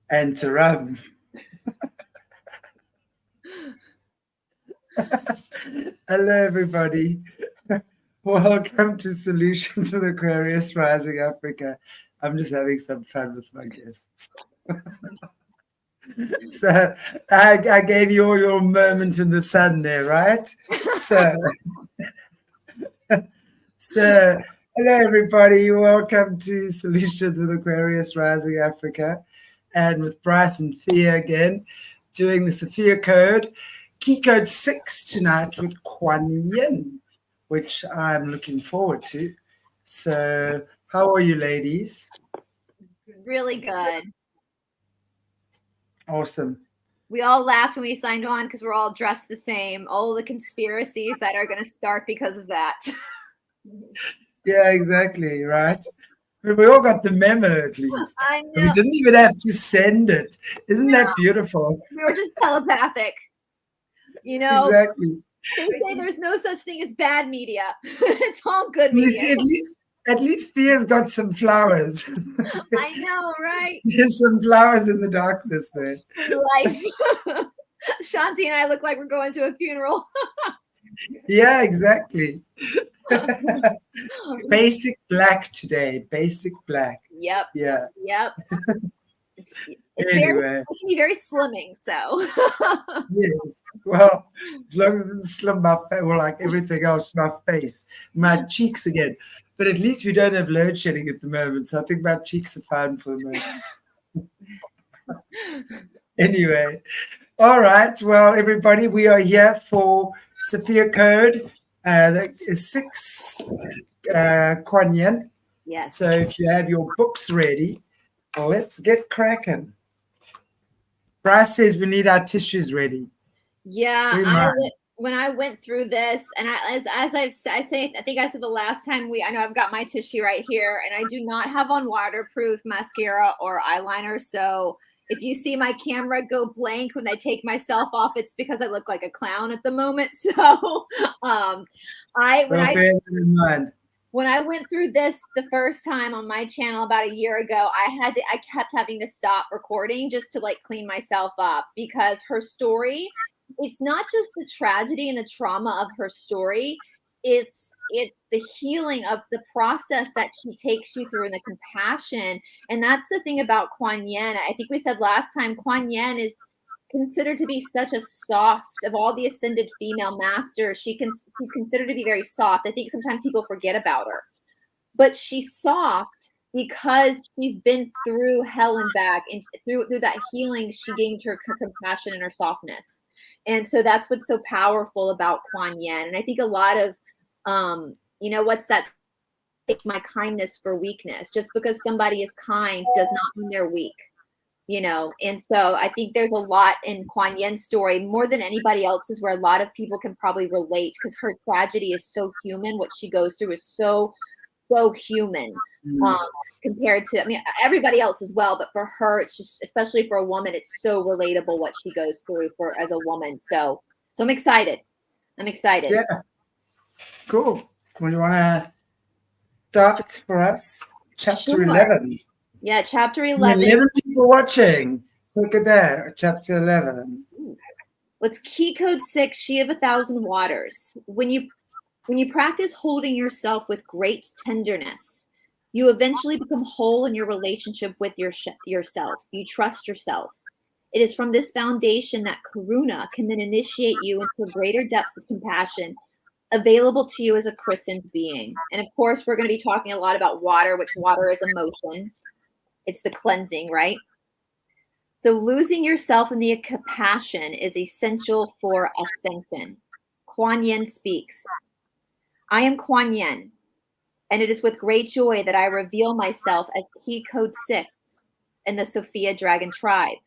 and to rum. Hello, everybody. Welcome to Solutions with Aquarius Rising Africa. I'm just having some fun with my guests. So I gave you all your moment in the sun there, right? So, so hello, everybody. Welcome to Solutions with Aquarius Rising Africa. And with Bryce and Thea again, doing the Sophia code, key code 6 tonight with Quan, which I'm looking forward to. So, how are you, ladies? Really good. Awesome. We all laughed when we signed on because we're all dressed the same. All the conspiracies that are going to start because of that. Yeah, exactly, right? But we all got the memo at least. I We know. didn't even have to send it. Isn't No, that beautiful? we were just telepathic. You know, Exactly. they say there's no such thing as bad media. It's all good You media. see, at least Thea's got some flowers. I know, right? There's some flowers in the darkness there. Life. Chanti and I look like we're going to a funeral. Yeah, exactly. Basic black today. Basic black. Yep. Yeah. Yep. It's Anyway. it can be very slimming, so. Yes. Well, as long as it doesn't slum my face, well, like everything else, my face, my cheeks again. But at least we don't have load shedding at the moment, so I think my cheeks are fine for the moment. Anyway, all right. Well, everybody, we are here for Sophia Code. That is 6 Quan. Yes. So if you have your books ready, let's get cracking. Bryce says we need our tissues ready. Yeah, when I went through this, and as I say, I think I said the last time I know I've got my tissue right here, and I do not have on waterproof mascara or eyeliner. So if you see my camera go blank when I take myself off, it's because I look like a clown at the moment. So, when I went through this the first time on my channel about a year ago, I kept having to stop recording just to like clean myself up because her story, it's not just the tragedy and the trauma of her story. It's the healing of the process that she takes you through and the compassion. And that's the thing about Quan. I think we said last time, Quan is considered to be such a soft of all the ascended female masters. She's considered to be very soft. I think sometimes people forget about her, but she's soft because she's been through hell and back, and through that healing, she gained her compassion and her softness. And so that's what's so powerful about Quan. And I think a lot of, what's that? Take my kindness for weakness. Just because somebody is kind does not mean they're weak. And so I think there's a lot in Quan story more than anybody else's where a lot of people can probably relate because her tragedy is so human. What she goes through is so human compared to, everybody else as well, but for her, it's just, especially for a woman, it's so relatable what she goes through as a woman. So I'm excited. Yeah. Cool. Well, you want to start for us? Chapter 11. Yeah, chapter 11. 11 people watching. Look at that. Chapter 11. What's key code 6, She of 1,000 Waters. When you practice holding yourself with great tenderness, you eventually become whole in your relationship with yourself. You trust yourself. It is from this foundation that karuna can then initiate you into greater depths of compassion available to you as a christened being. And of course, we're going to be talking a lot about water, which water is emotion. It's the cleansing, right? So losing yourself in the compassion is essential for ascension. Quan speaks. I am Quan, and it is with great joy that I reveal myself as key code 6 in the Sophia Dragon tribe.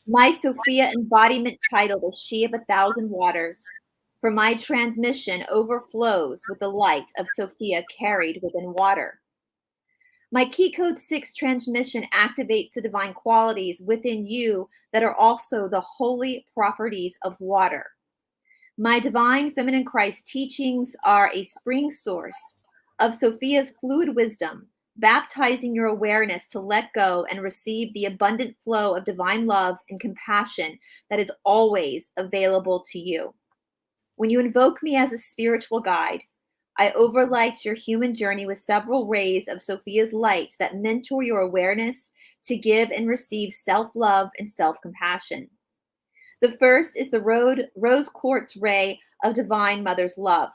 My Sophia embodiment title is She of 1,000 Waters, for my transmission overflows with the light of Sophia carried within water. My key code 6 transmission activates the divine qualities within you that are also the holy properties of water. My divine feminine Christ teachings are a spring source of Sophia's fluid wisdom baptizing your awareness to let go and receive the abundant flow of divine love and compassion that is always available to you. When you invoke me as a spiritual guide, I overlight your human journey with several rays of Sophia's light that mentor your awareness to give and receive self-love and self-compassion. The first is the rose quartz ray of Divine Mother's love.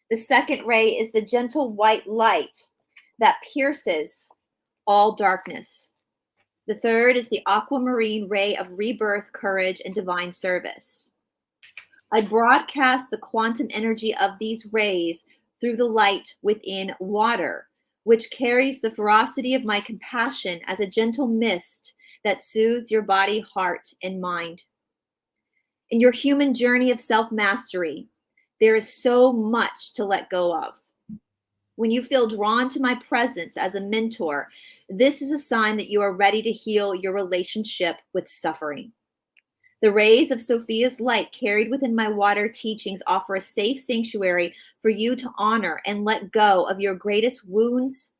The second ray is the gentle white light that pierces all darkness. The third is the aquamarine ray of rebirth, courage, and divine service. I broadcast the quantum energy of these rays through the light within water, which carries the ferocity of my compassion as a gentle mist that soothes your body, heart, and mind. In your human journey of self-mastery, there is so much to let go of. When you feel drawn to my presence as a mentor, this is a sign that you are ready to heal your relationship with suffering. The rays of Sophia's light carried within my water teachings offer a safe sanctuary for you to honor and let go of your greatest wounds,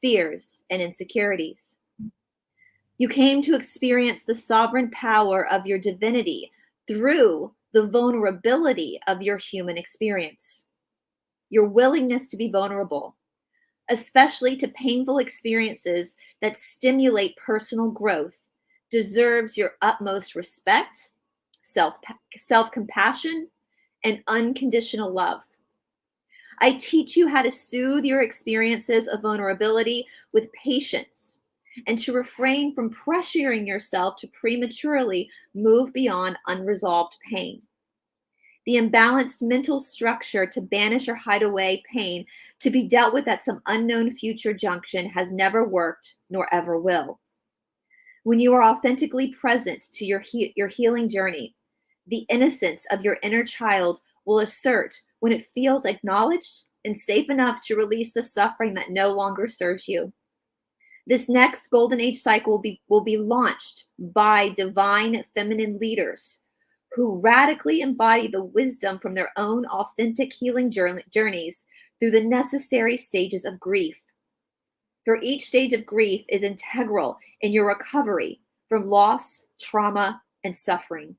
fears, and insecurities. You came to experience the sovereign power of your divinity through the vulnerability of your human experience. Your willingness to be vulnerable, especially to painful experiences that stimulate personal growth, deserves your utmost respect, self-compassion, and unconditional love. I teach you how to soothe your experiences of vulnerability with patience and to refrain from pressuring yourself to prematurely move beyond unresolved pain. The imbalanced mental structure to banish or hide away pain to be dealt with at some unknown future junction has never worked nor ever will. When you are authentically present to your healing journey, the innocence of your inner child will assert when it feels acknowledged and safe enough to release the suffering that no longer serves you. This next golden age cycle will be launched by divine feminine leaders who radically embody the wisdom from their own authentic healing journeys through the necessary stages of grief. For each stage of grief is integral in your recovery from loss, trauma, and suffering.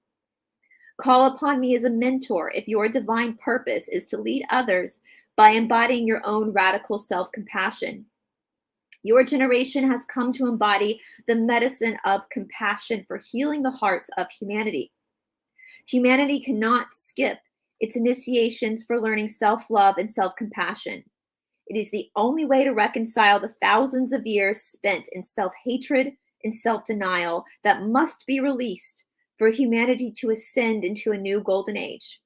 Call upon me as a mentor if your divine purpose is to lead others by embodying your own radical self-compassion. Your generation has come to embody the medicine of compassion for healing the hearts of humanity. Humanity cannot skip its initiations for learning self-love and self-compassion. It is the only way to reconcile the thousands of years spent in self-hatred and self-denial that must be released for humanity to ascend into a new golden age.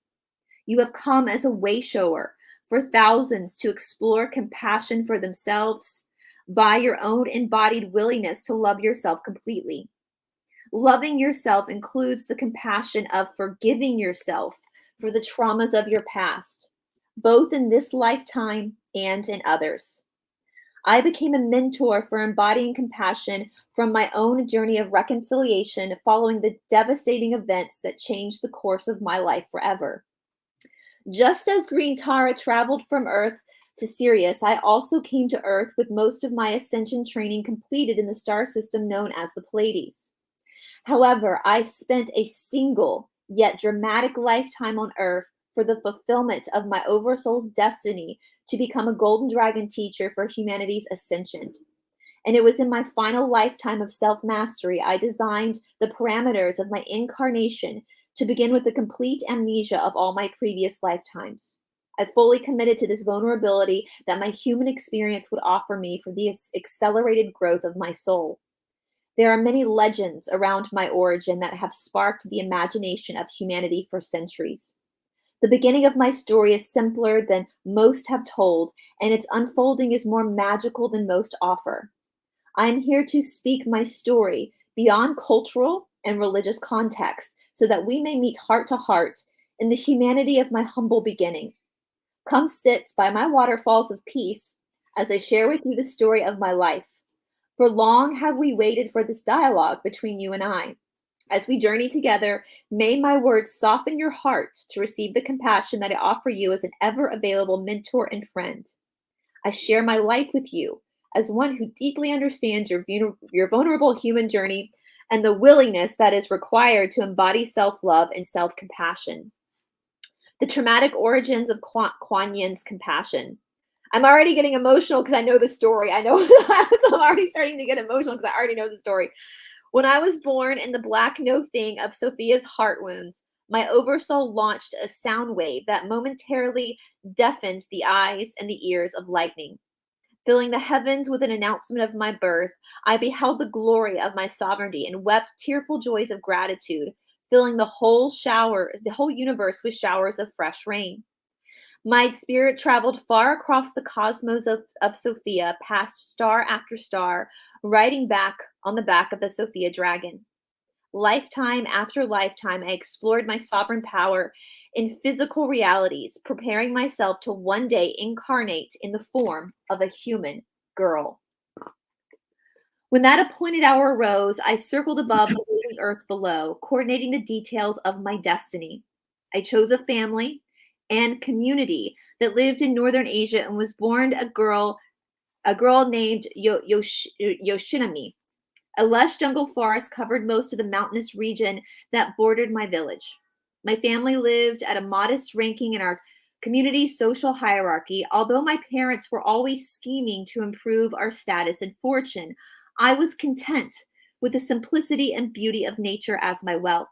You have come as a way shower for thousands to explore compassion for themselves by your own embodied willingness to love yourself completely. Loving yourself includes the compassion of forgiving yourself for the traumas of your past, both in this lifetime and in others. I became a mentor for embodying compassion from my own journey of reconciliation following the devastating events that changed the course of my life forever. Just as Green Tara traveled from Earth to Sirius, I also came to Earth with most of my ascension training completed in the star system known as the Pleiades. However, I spent a single yet dramatic lifetime on Earth for the fulfillment of my oversoul's destiny to become a golden dragon teacher for humanity's ascension. And it was in my final lifetime of self-mastery I designed the parameters of my incarnation to begin with the complete amnesia of all my previous lifetimes. I fully committed to this vulnerability that my human experience would offer me for the accelerated growth of my soul. There are many legends around my origin that have sparked the imagination of humanity for centuries. The beginning of my story is simpler than most have told, and its unfolding is more magical than most offer. I am here to speak my story beyond cultural and religious context so that we may meet heart to heart in the humanity of my humble beginning. Come sit by my waterfalls of peace as I share with you the story of my life. For long have we waited for this dialogue between you and I. As we journey together, may my words soften your heart to receive the compassion that I offer you as an ever-available mentor and friend. I share my life with you as one who deeply understands your vulnerable human journey and the willingness that is required to embody self-love and self-compassion. The traumatic origins of Quan Yin's compassion. I'm already getting emotional because I know the story. I know, so I'm already starting to get emotional because I already know the story. When I was born in the black no thing of Sophia's heart wounds, my oversoul launched a sound wave that momentarily deafened the eyes and the ears of lightning. Filling the heavens with an announcement of my birth, I beheld the glory of my sovereignty and wept tearful joys of gratitude, filling the whole universe with showers of fresh rain. My spirit traveled far across the cosmos of Sophia, past star after star, riding back on the back of the Sophia dragon. Lifetime after lifetime, I explored my sovereign power in physical realities, preparing myself to one day incarnate in the form of a human girl. When that appointed hour arose, I circled above the waiting earth below, coordinating the details of my destiny. I chose a family and community that lived in northern Asia and was born a girl named Yoshinami. A lush jungle forest covered most of the mountainous region that bordered my village. My family lived at a modest ranking in our community's social hierarchy. Although my parents were always scheming to improve our status and fortune, I was content with the simplicity and beauty of nature as my wealth.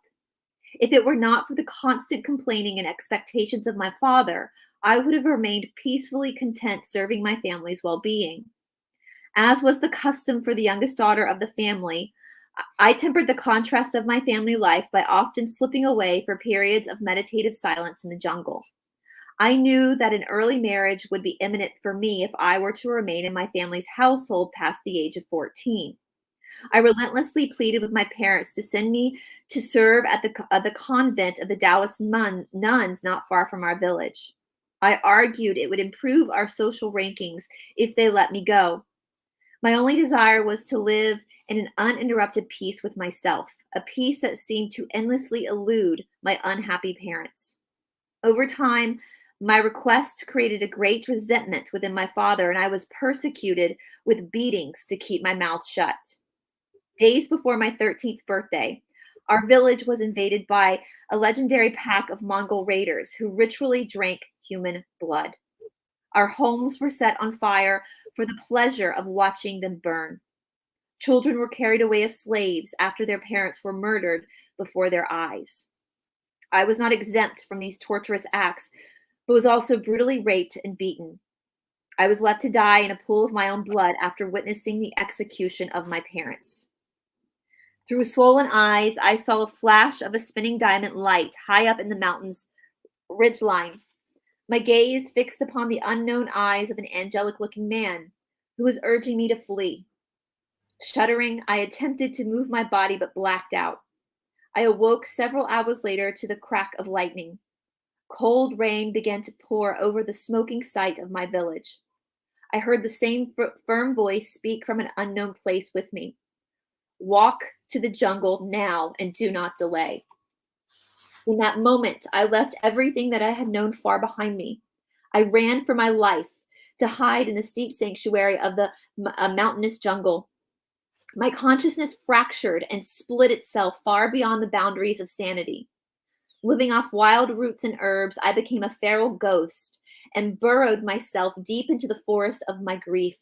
If it were not for the constant complaining and expectations of my father, I would have remained peacefully content serving my family's well-being. As was the custom for the youngest daughter of the family, I tempered the contrast of my family life by often slipping away for periods of meditative silence in the jungle. I knew that an early marriage would be imminent for me if I were to remain in my family's household past the age of 14. I relentlessly pleaded with my parents to send me to serve at the convent of the Taoist nuns not far from our village. I argued it would improve our social rankings if they let me go. My only desire was to live in an uninterrupted peace with myself, a peace that seemed to endlessly elude my unhappy parents. Over time, my request created a great resentment within my father, and I was persecuted with beatings to keep my mouth shut. Days before my 13th birthday, our village was invaded by a legendary pack of Mongol raiders who ritually drank human blood. Our homes were set on fire for the pleasure of watching them burn. Children were carried away as slaves after their parents were murdered before their eyes. I was not exempt from these torturous acts, but was also brutally raped and beaten. I was left to die in a pool of my own blood after witnessing the execution of my parents. Through swollen eyes, I saw a flash of a spinning diamond light high up in the mountain's ridgeline. My gaze fixed upon the unknown eyes of an angelic-looking man who was urging me to flee. Shuddering, I attempted to move my body but blacked out. I awoke several hours later to the crack of lightning. Cold rain began to pour over the smoking site of my village. I heard the same firm voice speak from an unknown place with me. Walk to the jungle now and do not delay. In that moment, I left everything that I had known far behind me. I ran for my life to hide in the steep sanctuary of the mountainous jungle. My consciousness fractured and split itself far beyond the boundaries of sanity. Living off wild roots and herbs, I became a feral ghost and burrowed myself deep into the forest of my grief.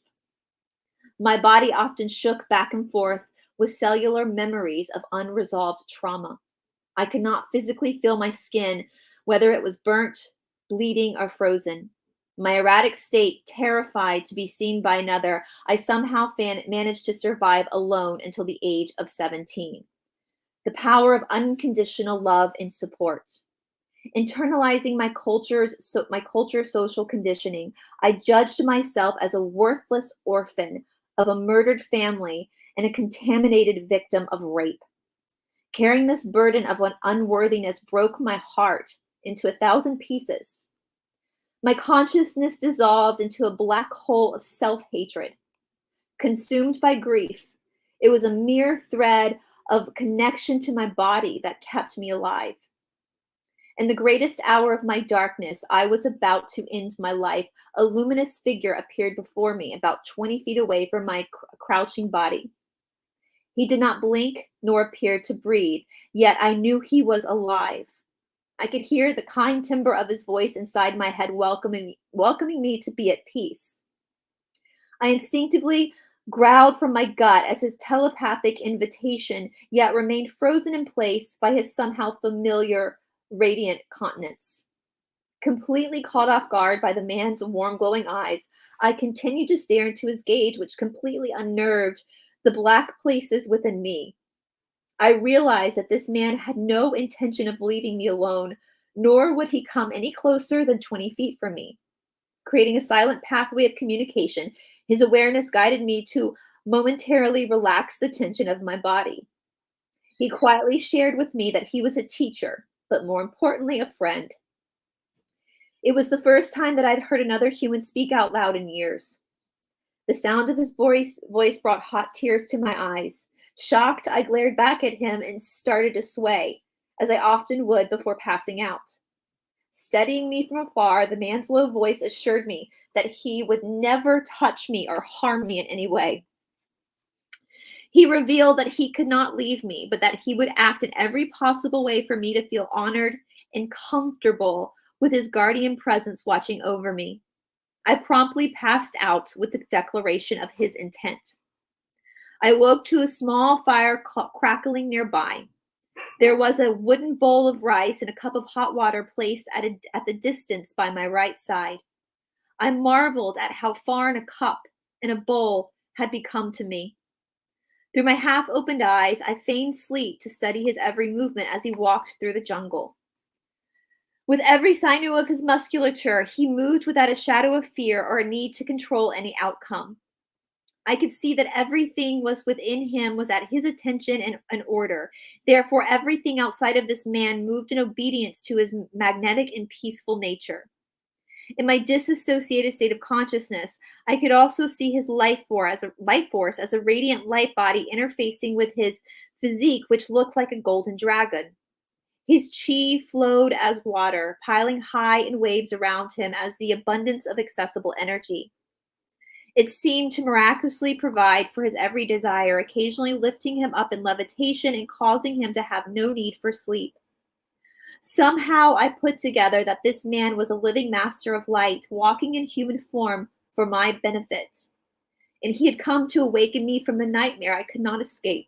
My body often shook back and forth with cellular memories of unresolved trauma. I could not physically feel my skin, whether it was burnt, bleeding, or frozen. My erratic state, terrified to be seen by another, I somehow managed to survive alone until the age of 17. The power of unconditional love and support. Internalizing my culture's social conditioning, I judged myself as a worthless orphan of a murdered family and a contaminated victim of rape. Carrying this burden of unworthiness broke my heart into 1,000 pieces. My consciousness dissolved into a black hole of self-hatred. Consumed by grief, it was a mere thread of connection to my body that kept me alive. In the greatest hour of my darkness, I was about to end my life. A luminous figure appeared before me, about 20 feet away from my crouching body. He did not blink nor appear to breathe, yet I knew he was alive. I could hear the kind timbre of his voice inside my head welcoming me to be at peace. I instinctively growled from my gut as his telepathic invitation, yet remained frozen in place by his somehow familiar, radiant countenance. Completely caught off guard by the man's warm, glowing eyes, I continued to stare into his gaze, which completely unnerved the black places within me. I realized that this man had no intention of leaving me alone, nor would he come any closer than 20 feet from me. Creating a silent pathway of communication, his awareness guided me to momentarily relax the tension of my body. He quietly shared with me that he was a teacher, but more importantly, a friend. It was the first time that I'd heard another human speak out loud in years. The sound of his voice brought hot tears to my eyes. Shocked, I glared back at him and started to sway, as I often would before passing out. Studying me from afar, the man's low voice assured me that he would never touch me or harm me in any way. He revealed that he could not leave me, but that he would act in every possible way for me to feel honored and comfortable with his guardian presence watching over me. I promptly passed out with the declaration of his intent. I woke to a small fire crackling nearby. There was a wooden bowl of rice and a cup of hot water placed at the distance by my right side. I marveled at how foreign a cup and a bowl had become to me. Through my half-opened eyes, I feigned sleep to study his every movement as he walked through the jungle. With every sinew of his musculature, he moved without a shadow of fear or a need to control any outcome. I could see that everything was within him was at his attention and order. Therefore, everything outside of this man moved in obedience to his magnetic and peaceful nature. In my disassociated state of consciousness, I could also see his life force as a radiant light body interfacing with his physique, which looked like a golden dragon. His chi flowed as water, piling high in waves around him as the abundance of accessible energy. It seemed to miraculously provide for his every desire, occasionally lifting him up in levitation and causing him to have no need for sleep. Somehow I put together that this man was a living master of light, walking in human form for my benefit. And he had come to awaken me from the nightmare I could not escape.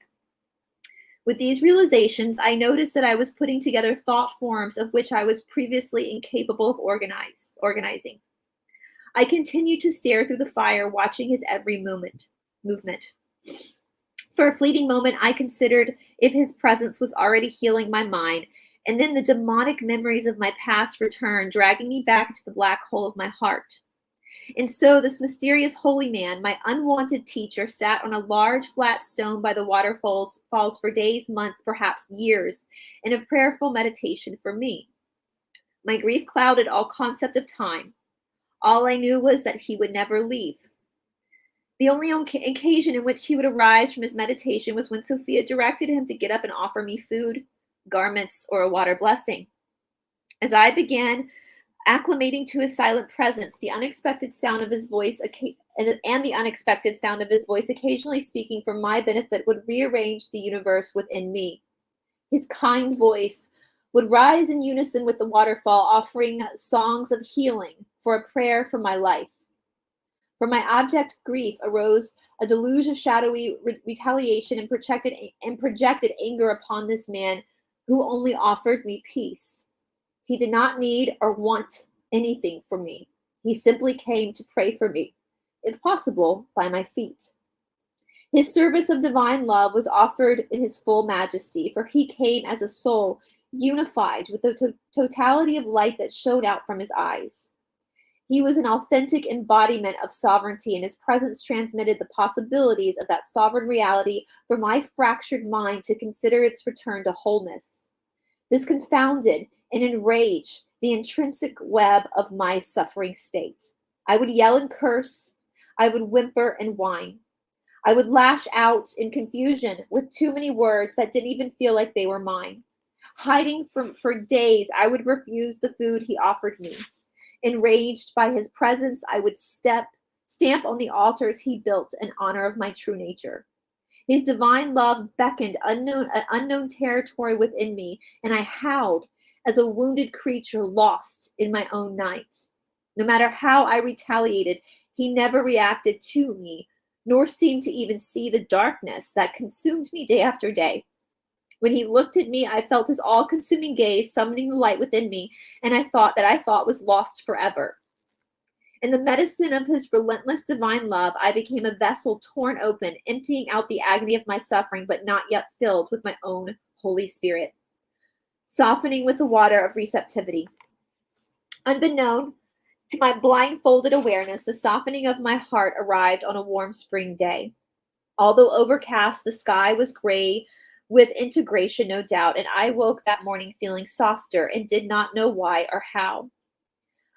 With these realizations, I noticed that I was putting together thought forms of which I was previously incapable of organizing. I continued to stare through the fire, watching his every movement. For a fleeting moment, I considered if his presence was already healing my mind, and then the demonic memories of my past returned, dragging me back to the black hole of my heart. And so this mysterious holy man, my unwanted teacher, sat on a large flat stone by the waterfalls for days, months, perhaps years, in a prayerful meditation for me. My grief clouded all concept of time. All I knew was that he would never leave. The only occasion in which he would arise from his meditation was when Sophia directed him to get up and offer me food, garments, or a water blessing. As I began acclimating to his silent presence, the unexpected sound of his voice occasionally speaking for my benefit would rearrange the universe within me. His kind voice would rise in unison with the waterfall, offering songs of healing for a prayer for my life. From my abject grief arose a deluge of shadowy retaliation and projected anger upon this man who only offered me peace. He did not need or want anything from me. He simply came to pray for me, if possible, by my feet. His service of divine love was offered in his full majesty, for he came as a soul unified with the totality of light that showed out from his eyes. He was an authentic embodiment of sovereignty, and his presence transmitted the possibilities of that sovereign reality for my fractured mind to consider its return to wholeness. This confounded and enraged the intrinsic web of my suffering state. I would yell and curse. I would whimper and whine. I would lash out in confusion with too many words that didn't even feel like they were mine. Hiding for days, I would refuse the food he offered me. Enraged by his presence, I would stamp on the altars he built in honor of my true nature. His divine love beckoned unknown territory within me, and I howled as a wounded creature lost in my own night. No matter how I retaliated, he never reacted to me, nor seemed to even see the darkness that consumed me day after day. When he looked at me, I felt his all-consuming gaze summoning the light within me, and I thought was lost forever. In the medicine of his relentless divine love, I became a vessel torn open, emptying out the agony of my suffering, but not yet filled with my own Holy Spirit, softening with the water of receptivity. Unbeknown to my blindfolded awareness, the softening of my heart arrived on a warm spring day. Although overcast, the sky was gray with integration, no doubt, and I woke that morning feeling softer and did not know why or how.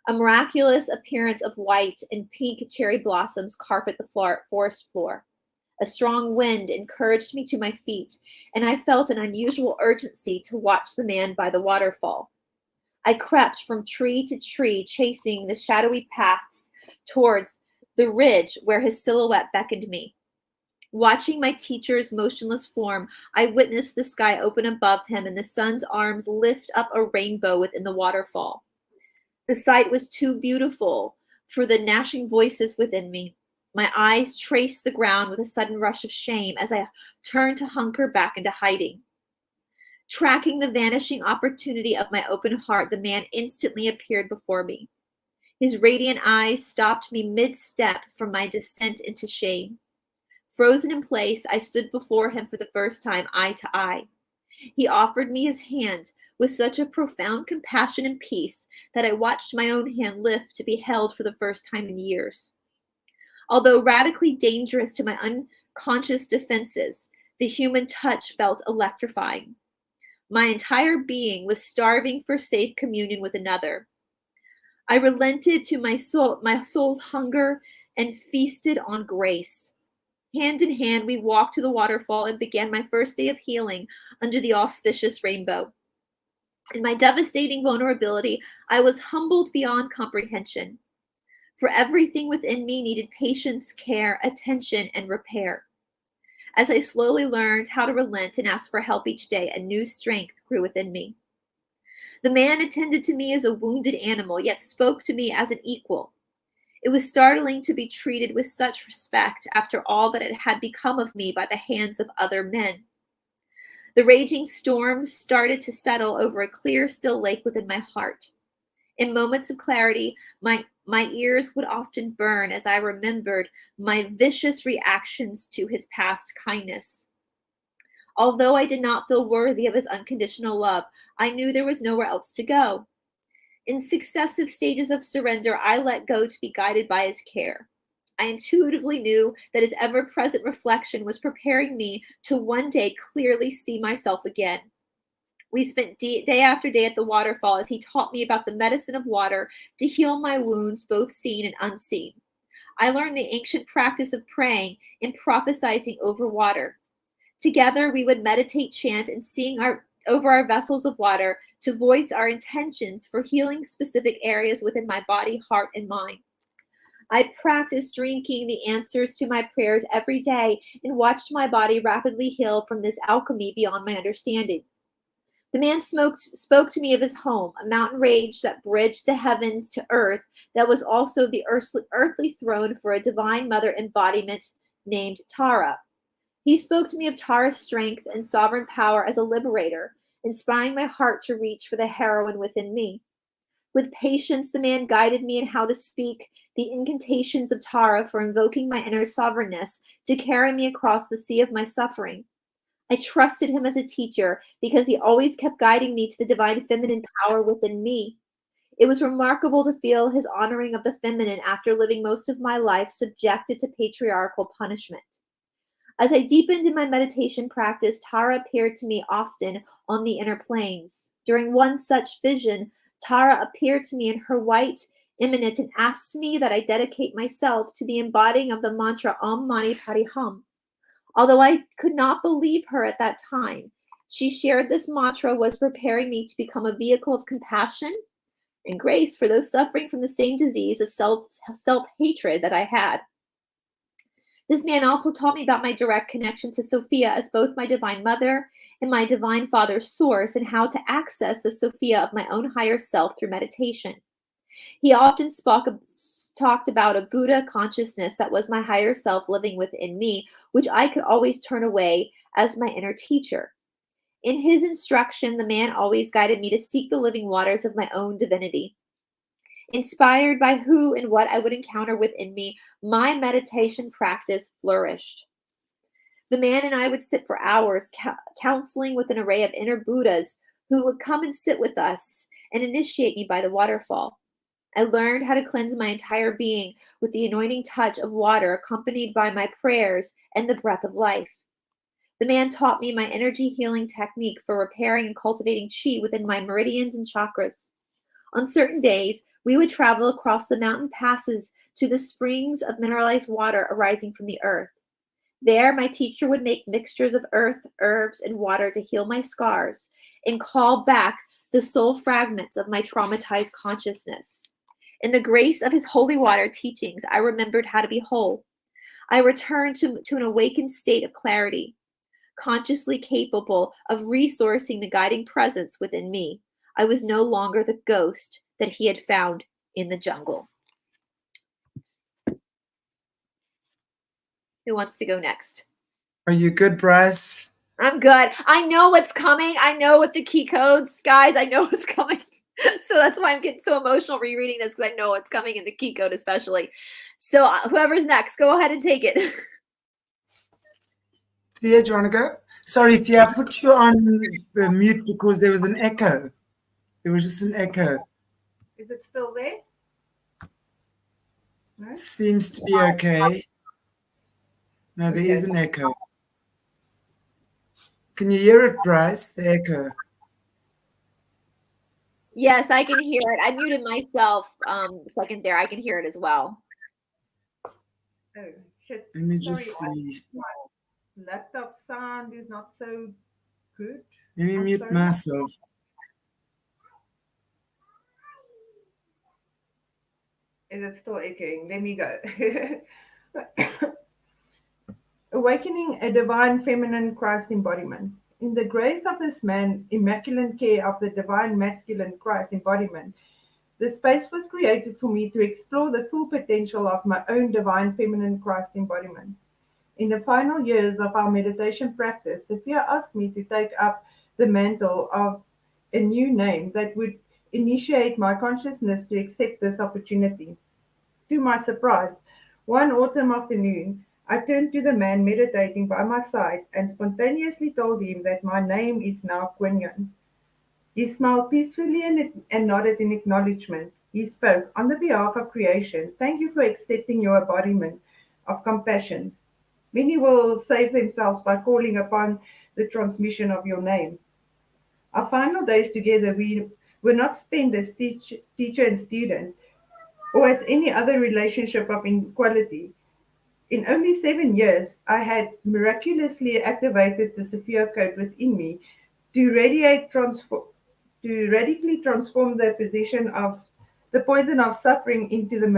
A miraculous appearance of white and pink cherry blossoms carpet the forest floor. A strong wind encouraged me to my feet, and I felt an unusual urgency to watch the man by the waterfall. I crept from tree to tree, chasing the shadowy paths towards the ridge where his silhouette beckoned me. Watching my teacher's motionless form, I witnessed the sky open above him and the sun's arms lift up a rainbow within the waterfall. The sight was too beautiful for the gnashing voices within me. My eyes traced the ground with a sudden rush of shame as I turned to hunker back into hiding. Tracking the vanishing opportunity of my open heart, the man instantly appeared before me. His radiant eyes stopped me mid-step from my descent into shame. Frozen in place, I stood before him for the first time, eye to eye. He offered me his hand with such a profound compassion and peace that I watched my own hand lift to be held for the first time in years. Although radically dangerous to my unconscious defenses, the human touch felt electrifying. My entire being was starving for safe communion with another. I relented to my soul's hunger and feasted on grace. Hand in hand, we walked to the waterfall and began my first day of healing under the auspicious rainbow. In my devastating vulnerability, I was humbled beyond comprehension. For everything within me needed patience, care, attention, and repair. As I slowly learned how to relent and ask for help each day, a new strength grew within me. The man attended to me as a wounded animal, yet spoke to me as an equal. It was startling to be treated with such respect after all that it had become of me by the hands of other men. The raging storms started to settle over a clear, still lake within my heart. In moments of clarity, my ears would often burn as I remembered my vicious reactions to his past kindness. Although I did not feel worthy of his unconditional love, I knew there was nowhere else to go. In successive stages of surrender, I let go to be guided by his care. I intuitively knew that his ever-present reflection was preparing me to one day clearly see myself again. We spent day after day at the waterfall as he taught me about the medicine of water to heal my wounds, both seen and unseen. I learned the ancient practice of praying and prophesizing over water. Together, we would meditate, chant, and sing over our vessels of water to voice our intentions for healing specific areas within my body, heart, and mind. I practiced drinking the answers to my prayers every day and watched my body rapidly heal from this alchemy beyond my understanding. The man spoke to me of his home, a mountain range that bridged the heavens to earth, that was also the earthly throne for a divine mother embodiment named Tara. He spoke to me of Tara's strength and sovereign power as a liberator, inspiring my heart to reach for the heroine within me. With patience, the man guided me in how to speak the incantations of Tara for invoking my inner sovereignness to carry me across the sea of my suffering. I trusted him as a teacher because he always kept guiding me to the divine feminine power within me. It was remarkable to feel his honoring of the feminine after living most of my life subjected to patriarchal punishment. As I deepened in my meditation practice, Tara appeared to me often on the inner planes. During one such vision, Tara appeared to me in her white eminence and asked me that I dedicate myself to the embodying of the mantra Om Mani Padme Hum. Although I could not believe her at that time, She shared this mantra was preparing me to become a vehicle of compassion and grace for those suffering from the same disease of self-hatred that I had. This man also taught me about my direct connection to Sophia as both my divine mother and my divine father's source, and how to access the Sophia of my own higher self through meditation. He often talked about a Buddha consciousness that was my higher self living within me, which I could always turn away as my inner teacher. In his instruction, the man always guided me to seek the living waters of my own divinity. Inspired by who and what I would encounter within me, my meditation practice flourished. The man and I would sit for hours counseling with an array of inner Buddhas who would come and sit with us and initiate me by the waterfall. I learned how to cleanse my entire being with the anointing touch of water accompanied by my prayers and the breath of life. The man taught me my energy healing technique for repairing and cultivating chi within my meridians and chakras. On certain days, we would travel across the mountain passes to the springs of mineralized water arising from the earth. There, my teacher would make mixtures of earth, herbs, and water to heal my scars and call back the soul fragments of my traumatized consciousness. In the grace of his holy water teachings, I remembered how to be whole. I returned to an awakened state of clarity, consciously capable of resourcing the guiding presence within me. I was no longer the ghost that he had found in the jungle. Who wants to go next? Are you good, Bryce? I'm good. I know what's coming. I know what the key codes, guys. I know what's coming. So that's why I'm getting so emotional rereading this, because I know what's coming in the key code especially. So whoever's next, go ahead and take it. Thea, do you want to go? Sorry, Thea, I put you on mute because there was an echo. There was just an echo. Is it still there? No? Seems to be okay. No, there is an echo. Can you hear it, Bryce? The echo. Yes, I can hear it. I muted myself a second there. I can hear it as well. Oh, shit. Let me just Sorry, see. my laptop sound is not so good. Let me mute myself. Is it still echoing? Let me go. Awakening a divine feminine Christ embodiment. In the grace of this man, immaculate care of the divine masculine Christ embodiment, the space was created for me to explore the full potential of my own divine feminine Christ embodiment. In the final years of our meditation practice, Sophia asked me to take up the mantle of a new name that would initiate my consciousness to accept this opportunity. To my surprise, one autumn afternoon, I turned to the man meditating by my side and spontaneously told him that my name is now Quan. He smiled peacefully and nodded in acknowledgement. He spoke, "On the behalf of creation, thank you for accepting your embodiment of compassion. Many will save themselves by calling upon the transmission of your name." Our final days together we were not spent as teacher and student or as any other relationship of inequality. In only 7 years, I had miraculously activated the Sophia code within me to radically transform the poison of suffering into the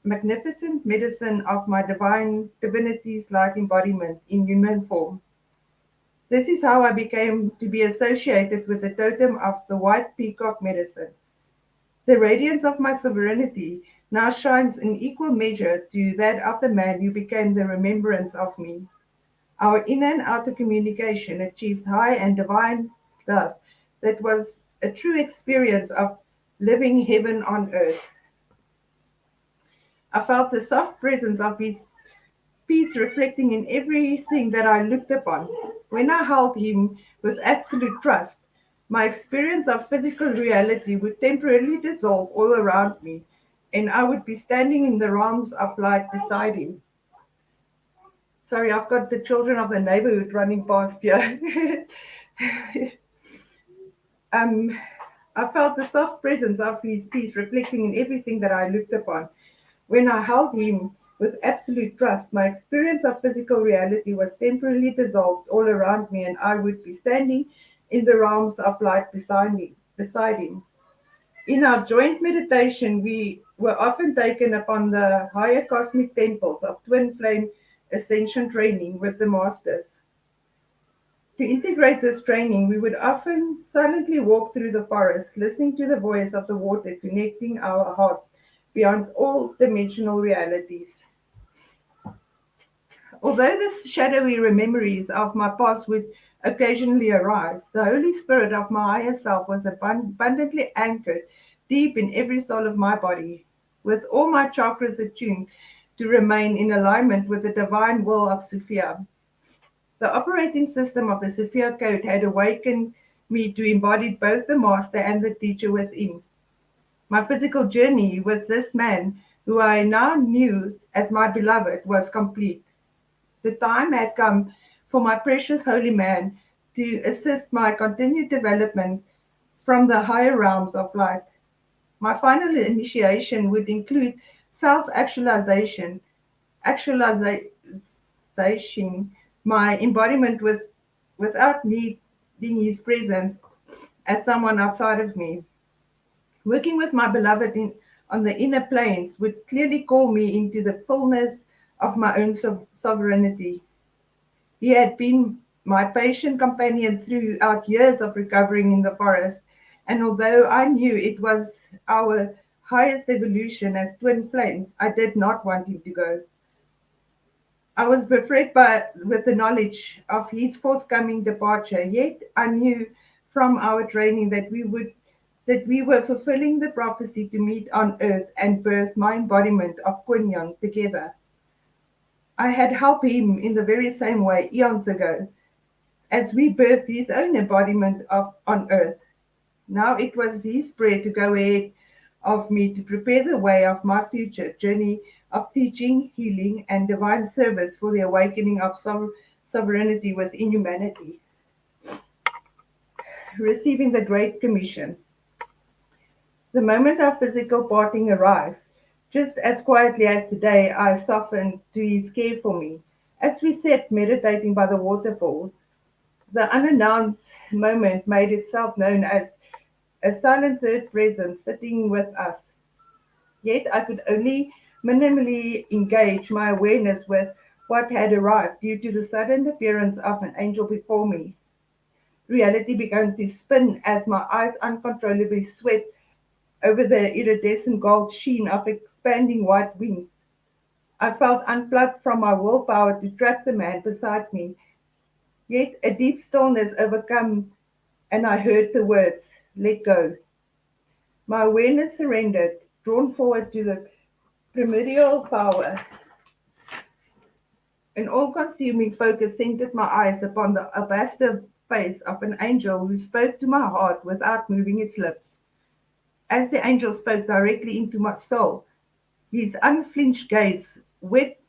magnificent medicine of my divine divinity's light embodiment in human form. This is how I became to be associated with the totem of the white peacock medicine. The radiance of my sovereignty now shines in equal measure to that of the man who became the remembrance of me. Our inner and outer communication achieved high and divine love that was a true experience of living heaven on earth. I felt the soft presence of his peace reflecting in everything that I looked upon. When I held him with absolute trust, my experience of physical reality would temporarily dissolve all around me, and I would be standing in the realms of light beside him. Sorry, I've got the children of the neighborhood running past here. um, I felt the soft presence of his peace reflecting in everything that I looked upon. When I held him with absolute trust. My experience of physical reality was temporarily dissolved all around me, and I would be standing in the realms of light beside him. In our joint meditation, we were often taken upon the higher cosmic temples of twin flame ascension training with the masters. To integrate this training, we would often silently walk through the forest, listening to the voice of the water, connecting our hearts beyond all dimensional realities. Although the shadowy memories of my past would occasionally arise, the Holy Spirit of my higher self was abundantly anchored deep in every cell of my body, with all my chakras attuned to remain in alignment with the divine will of Sophia. The operating system of the Sophia Code had awakened me to embody both the master and the teacher within. My physical journey with this man, who I now knew as my beloved, was complete. The time had come for my precious holy man to assist my continued development from the higher realms of light. My final initiation would include self actualization, my embodiment without needing his presence as someone outside of me. Working with my beloved on the inner planes would clearly call me into the fullness of my own sovereignty. He had been my patient companion throughout years of recovering in the forest, and although I knew it was our highest evolution as twin flames, I did not want him to go. I was befriended with the knowledge of his forthcoming departure, yet I knew from our training that we were fulfilling the prophecy to meet on earth and birth my embodiment of Quan together. I had helped him in the very same way eons ago, as we birthed his own embodiment on earth. Now it was his prayer to go ahead of me to prepare the way of my future journey of teaching, healing, and divine service for the awakening of sovereignty within humanity. Receiving the Great Commission. The moment our physical parting arrived, just as quietly as today, I softened to his care for me. As we sat meditating by the waterfall, the unannounced moment made itself known as a silent third presence sitting with us. Yet I could only minimally engage my awareness with what had arrived due to the sudden appearance of an angel before me. Reality began to spin as my eyes uncontrollably swept over the iridescent gold sheen of expanding white wings. I felt unplugged from my willpower to trap the man beside me, yet a deep stillness overcame, and I heard the words, "Let go." My awareness surrendered, drawn forward to the primordial power. An all-consuming focus centered my eyes upon the alabaster face of an angel who spoke to my heart without moving its lips. As the angel spoke directly into my soul, his unflinched gaze wet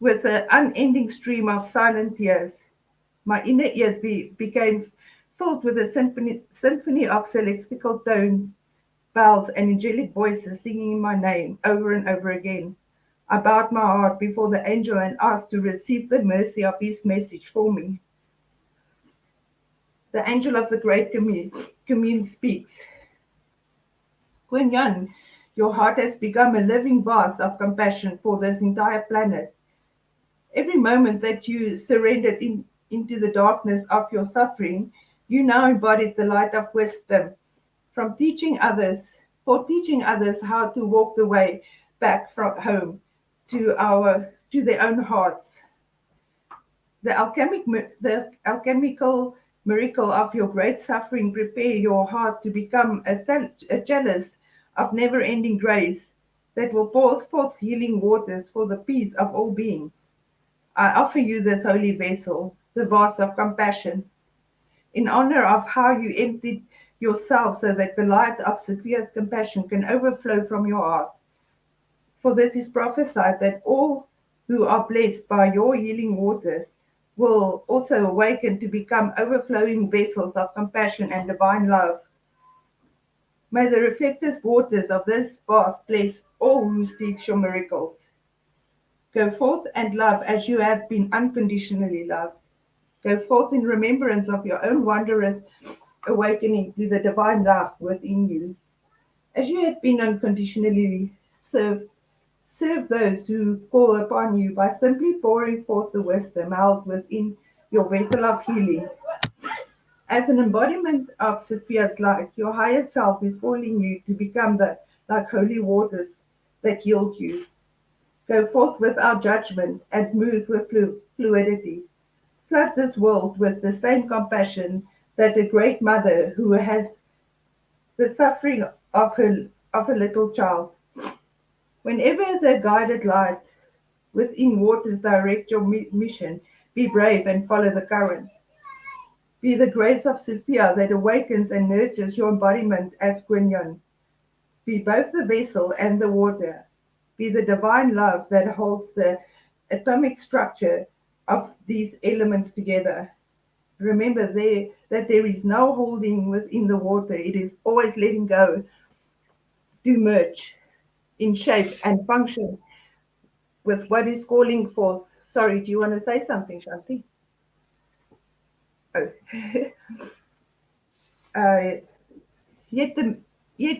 with an unending stream of silent tears. My inner ears became filled with a symphony of celestial tones, bells, and angelic voices singing my name over and over again. I bowed my heart before the angel and asked to receive the mercy of his message for me. The angel of the great commune speaks. Quinyan, your heart has become a living vase of compassion for this entire planet. Every moment that you surrendered into the darkness of your suffering, you now embodied the light of wisdom from teaching others how to walk the way back from home to their own hearts. The alchemical miracle of your great suffering prepare your heart to become a chalice of never-ending grace that will pour forth healing waters for the peace of all beings. I offer you this holy vessel, the vase of compassion, in honor of how you emptied yourself so that the light of Sophia's compassion can overflow from your heart. For this is prophesied that all who are blessed by your healing waters will also awaken to become overflowing vessels of compassion and divine love. May the reflected waters of this vase bless all who seek your miracles. Go forth and love as you have been unconditionally loved. Go forth in remembrance of your own wondrous awakening to the divine love within you. As you have been unconditionally served, serve those who call upon you by simply pouring forth the wisdom held within your vessel of healing. As an embodiment of Sophia's light, your higher self is calling you to become the like holy waters that healed you. Go forth without judgment and move with fluidity. Flood this world with the same compassion that a great mother who has the suffering of a little child. Whenever the guided light within waters direct your mission, be brave and follow the current. Be the grace of Sophia that awakens and nurtures your embodiment as Quan. Be both the vessel and the water. Be the divine love that holds the atomic structure of these elements together. Remember that there is no holding within the water. It is always letting go to merge in shape and function with what is calling forth. Sorry, do you want to say something, Chanti? Oh. uh, yet, yet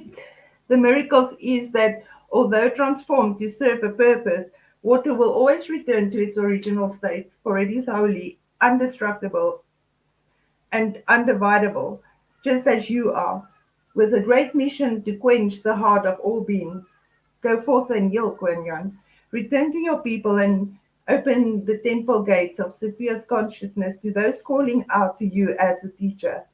the miracles is that although transformed to serve a purpose, water will always return to its original state, for it is holy, indestructible, and undividable, just as you are, with a great mission to quench the heart of all beings. Go forth and heal, Quan. Return to your people and open the temple gates of Sophia's consciousness to those calling out to you as a teacher.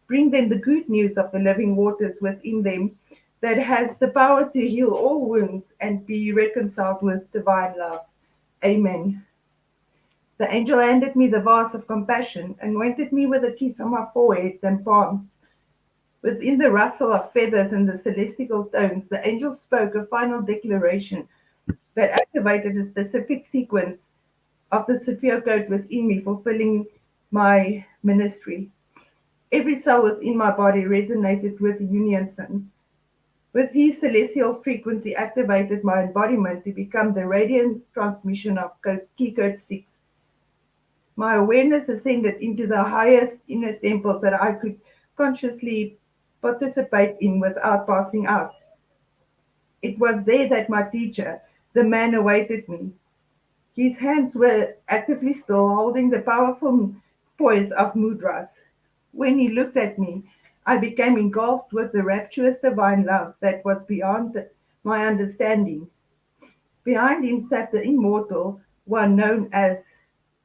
Bring them the good news of the living waters within them that has the power to heal all wounds and be reconciled with divine love. Amen. The angel handed me the vase of compassion, anointed me with a kiss on my forehead and palms. Within the rustle of feathers and the celestial tones, the angel spoke a final declaration that activated a specific sequence of the Sophia code within me, fulfilling my ministry. Every cell within my body resonated with the unison. With his celestial frequency activated my embodiment to become the radiant transmission of key code 6. My awareness ascended into the highest inner temples that I could consciously participate in without passing out. It was there that my teacher, the man, awaited me. His hands were actively still holding the powerful poise of mudras. When he looked at me, I became engulfed with the rapturous divine love that was beyond my understanding. Behind him sat the immortal one known as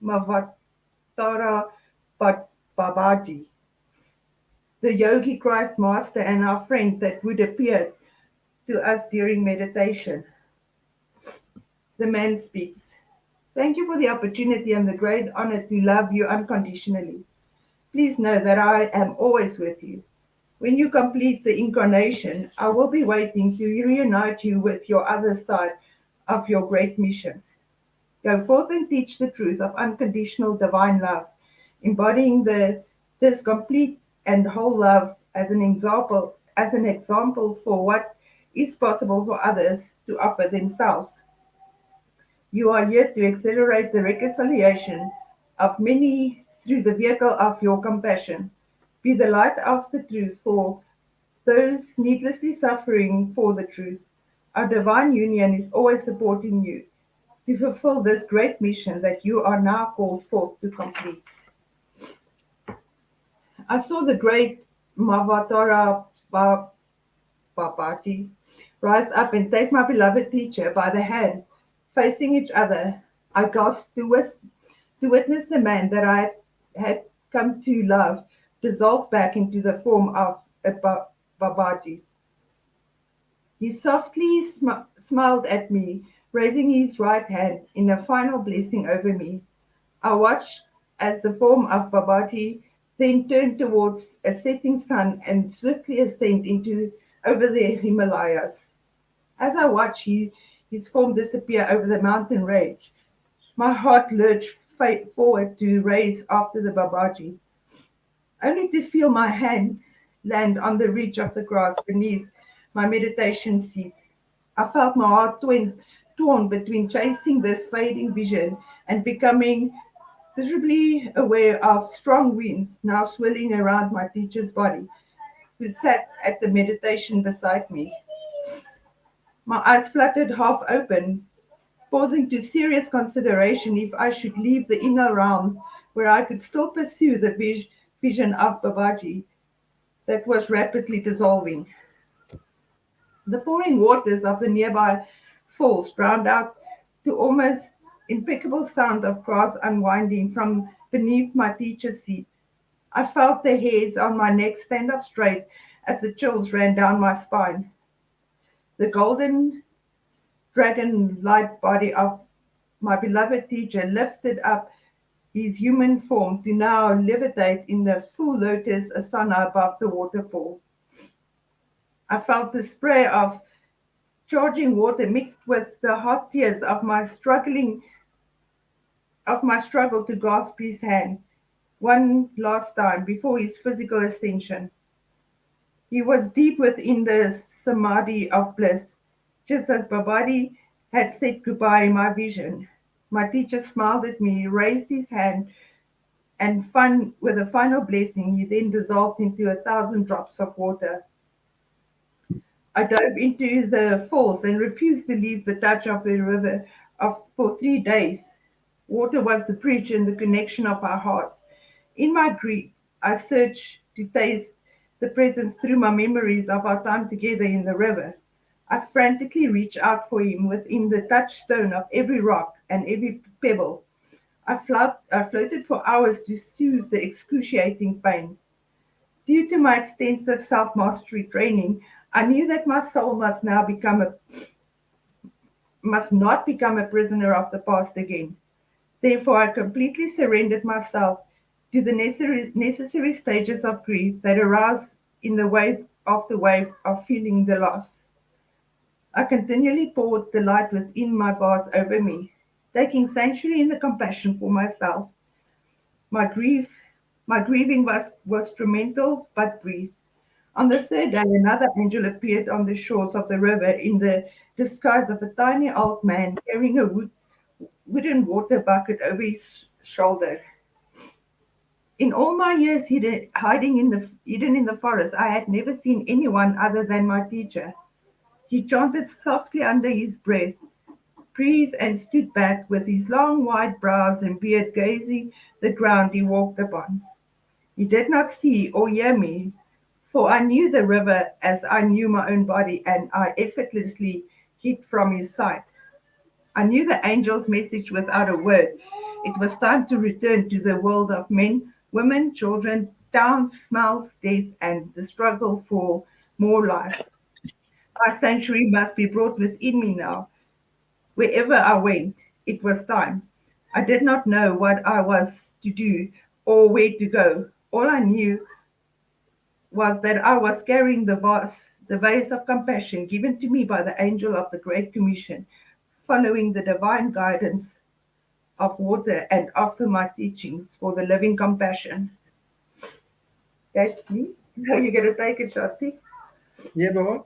Mavatara Babaji, the yogi Christ master and our friend that would appear to us during meditation. The man speaks. Thank you for the opportunity and the great honor to love you unconditionally. Please know that I am always with you. When you complete the incarnation, I will be waiting to reunite you with your other side of your great mission. Go forth and teach the truth of unconditional divine love, embodying this complete and whole love as an example for what is possible for others to offer themselves. You are here to accelerate the reconciliation of many through the vehicle of your compassion. Be the light of the truth for those needlessly suffering for the truth. Our divine union is always supporting you to fulfill this great mission that you are now called forth to complete. I saw the great Mavatara Babaji rise up and take my beloved teacher by the hand. Facing each other, I gasped to witness the man that I had come to love dissolve back into the form of a Babaji. He softly smiled at me, raising his right hand in a final blessing over me. I watched as the form of Babaji then turned towards a setting sun and swiftly ascended into over the Himalayas. As I watched his form disappear over the mountain range, my heart lurched forward to race after the Babaji, only to feel my hands land on the ridge of the grass beneath my meditation seat. I felt my heart torn between chasing this fading vision and becoming visibly aware of strong winds now swirling around my teacher's body, who sat at the meditation beside me. My eyes fluttered half open, pausing to serious consideration if I should leave the inner realms where I could still pursue the vision of Babaji that was rapidly dissolving. The pouring waters of the nearby falls drowned out the almost impeccable sound of grass unwinding from beneath my teacher's seat. I felt the hairs on my neck stand up straight as the chills ran down my spine. The golden dragon light body of my beloved teacher lifted up his human form to now levitate in the full lotus asana above the waterfall. I felt the spray of charging water mixed with the hot tears of my struggle to grasp his hand one last time before his physical ascension. He was deep within the samadhi of bliss, just as Babadi had said goodbye in my vision. My teacher smiled at me, raised his hand, and with a final blessing, he then dissolved into 1,000 drops of water. I dove into the falls and refused to leave the touch of the river for 3 days. Water was the bridge and the connection of our hearts. In my grief, I searched to taste the presence through my memories of our time together in the river. I frantically reached out for him within the touchstone of every rock and every pebble. I floated for hours to soothe the excruciating pain. Due to my extensive self-mastery training, I knew that my soul must not become a prisoner of the past again. Therefore, I completely surrendered myself to the necessary stages of grief that arise in the wave after wave of feeling the loss. I continually poured the light within my vase over me, taking sanctuary in the compassion for myself. My grief, my grieving was tormental but brief. On the third day, another angel appeared on the shores of the river in the disguise of a tiny old man carrying a wooden water bucket over his shoulder. In all my years hidden in the forest, I had never seen anyone other than my teacher. He chanted softly under his breath, breathed, and stood back with his long white brows and beard gazing the ground he walked upon. He did not see or hear me, for I knew the river as I knew my own body, and I effortlessly hid from his sight. I knew the angel's message without a word. It was time to return to the world of men, women, children, towns, smells, death, and the struggle for more life. My sanctuary must be brought within me now. Wherever I went, it was time. I did not know what I was to do or where to go. All I knew was that I was carrying the vase of compassion given to me by the angel of the Great Commission, following the divine guidance of water and offer my teachings for the living compassion. That's me. Now you're going to take it, Chanti. Yeah, boy.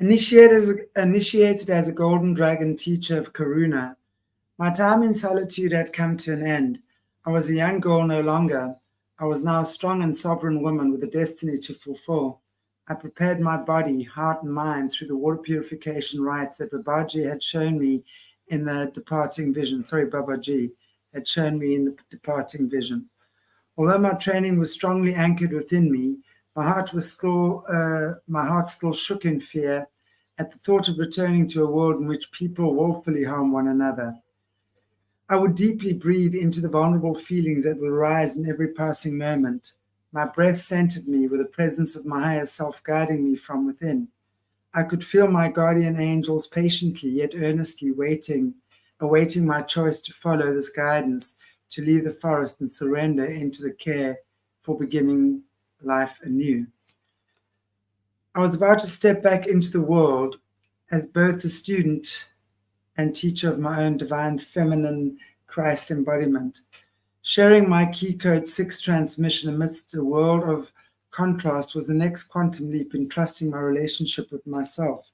Initiated as a golden dragon teacher of Karuna, my time in solitude had come to an end. I was a young girl no longer. I was now a strong and sovereign woman with a destiny to fulfill. I prepared my body, heart, and mind through the water purification rites that Babaji had shown me in the departing vision. Babaji had shown me in the departing vision. Although my training was strongly anchored within me, my heart still shook in fear at the thought of returning to a world in which people willfully harm one another. I would deeply breathe into the vulnerable feelings that would arise in every passing moment. My breath centered me with the presence of my higher self guiding me from within. I could feel my guardian angels patiently yet earnestly awaiting my choice to follow this guidance, to leave the forest and surrender into the care for beginning life anew. I was about to step back into the world as both the student and teacher of my own divine feminine Christ embodiment, sharing my key code 6 transmission amidst a world of contrast was the next quantum leap in trusting my relationship with myself.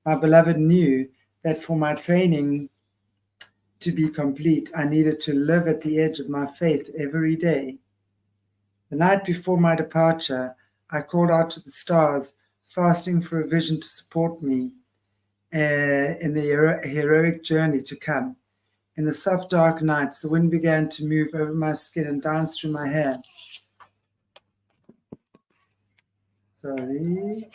My beloved knew that for my training to be complete, I needed to live at the edge of my faith every day. The night before my departure, I called out to the stars, fasting for a vision to support me in the heroic journey to come. In the soft, dark nights, the wind began to move over my skin and dance through my hair. Sorry.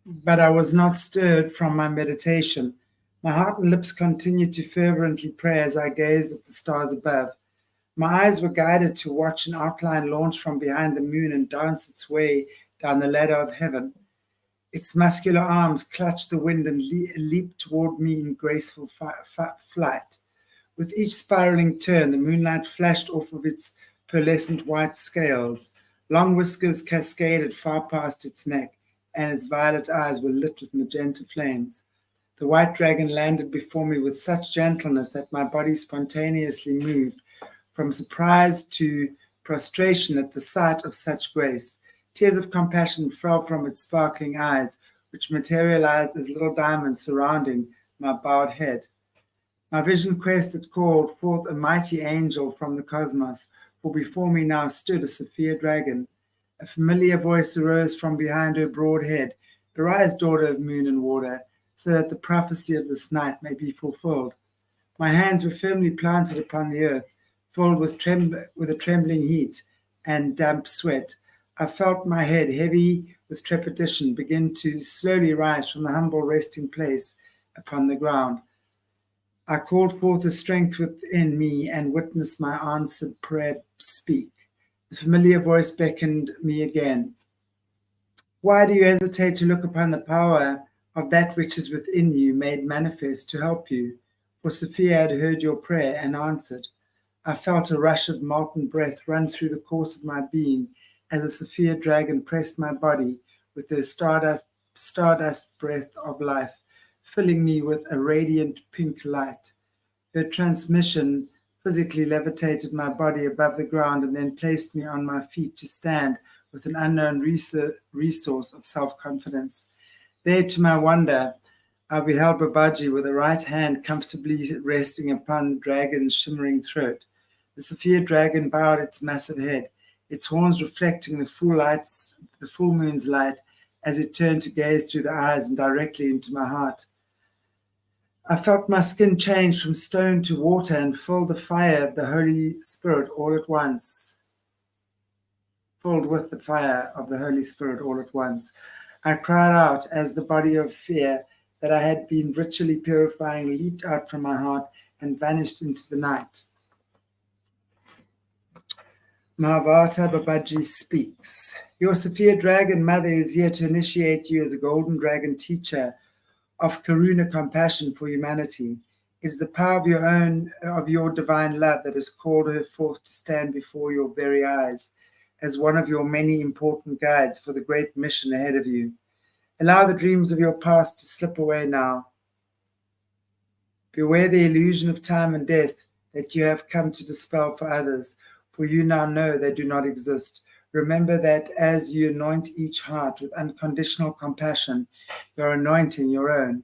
But I was not stirred from my meditation. My heart and lips continued to fervently pray as I gazed at the stars above. My eyes were guided to watch an outline launch from behind the moon and dance its way down the ladder of heaven. Its muscular arms clutched the wind and leaped toward me in graceful flight. With each spiraling turn, the moonlight flashed off of its pearlescent white scales. Long whiskers cascaded far past its neck, and its violet eyes were lit with magenta flames. The white dragon landed before me with such gentleness that my body spontaneously moved, from surprise to prostration at the sight of such grace. Tears of compassion fell from its sparkling eyes, which materialized as little diamonds surrounding my bowed head. My vision quest had called forth a mighty angel from the cosmos, for before me now stood a Sophia dragon. A familiar voice arose from behind her broad head, "Arise, daughter of moon and water, so that the prophecy of this night may be fulfilled." My hands were firmly planted upon the earth, filled with a trembling heat and damp sweat. I felt my head, heavy with trepidation, begin to slowly rise from the humble resting place upon the ground. I called forth the strength within me and witnessed my answered prayer speak. The familiar voice beckoned me again. "Why do you hesitate to look upon the power of that which is within you made manifest to help you?" For Sophia had heard your prayer and answered. I felt a rush of molten breath run through the course of my being as a Sophia dragon pressed my body with her stardust breath of life, filling me with a radiant pink light. Her transmission physically levitated my body above the ground and then placed me on my feet to stand with an unknown resource of self-confidence. There, to my wonder, I beheld Babaji with a right hand comfortably resting upon the dragon's shimmering throat. The Sophia dragon bowed its massive head, its horns reflecting the full moon's light as it turned to gaze through the eyes and directly into my heart. I felt my skin change from stone to water and filled the fire of the Holy Spirit all at once. Filled with the fire of the Holy Spirit all at once. I cried out as the body of fear that I had been ritually purifying leaped out from my heart and vanished into the night. Mahavata Babaji speaks. Your Sophia Dragon Mother is here to initiate you as a golden dragon teacher of Karuna compassion for humanity. It is the power of your divine love that has called her forth to stand before your very eyes as one of your many important guides for the great mission ahead of you. Allow the dreams of your past to slip away now. Beware the illusion of time and death that you have come to dispel for others, for you now know they do not exist. Remember that as you anoint each heart with unconditional compassion, you are anointing your own.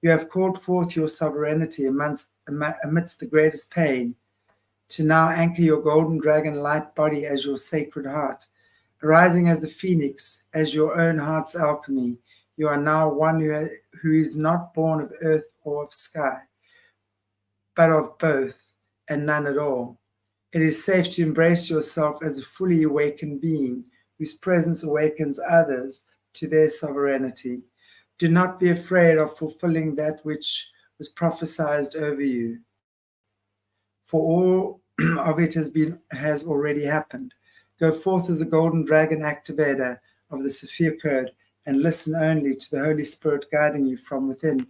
You have called forth your sovereignty amidst the greatest pain, to now anchor your golden dragon light body as your sacred heart. Arising as the phoenix, as your own heart's alchemy, you are now one who is not born of earth or of sky, but of both and none at all. It is safe to embrace yourself as a fully awakened being whose presence awakens others to their sovereignty. Do not be afraid of fulfilling that which was prophesied over you, for all of it has already happened. Go forth as a golden dragon activator of the Sophia Code and listen only to the Holy Spirit guiding you from within.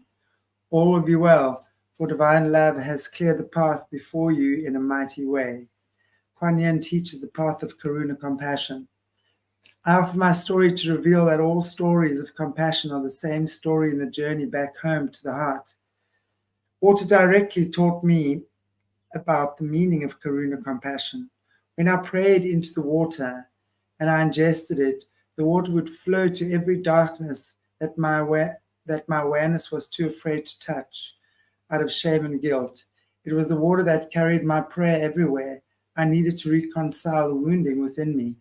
All will be well, for divine love has cleared the path before you in a mighty way. Quan teaches the path of Karuna compassion. I offer my story to reveal that all stories of compassion are the same story in the journey back home to the heart. Water directly taught me about the meaning of Karuna compassion. When I prayed into the water and I ingested it, the water would flow to every darkness that my awareness was too afraid to touch, out of shame and guilt. It was the water that carried my prayer everywhere. I needed to reconcile the wounding within me.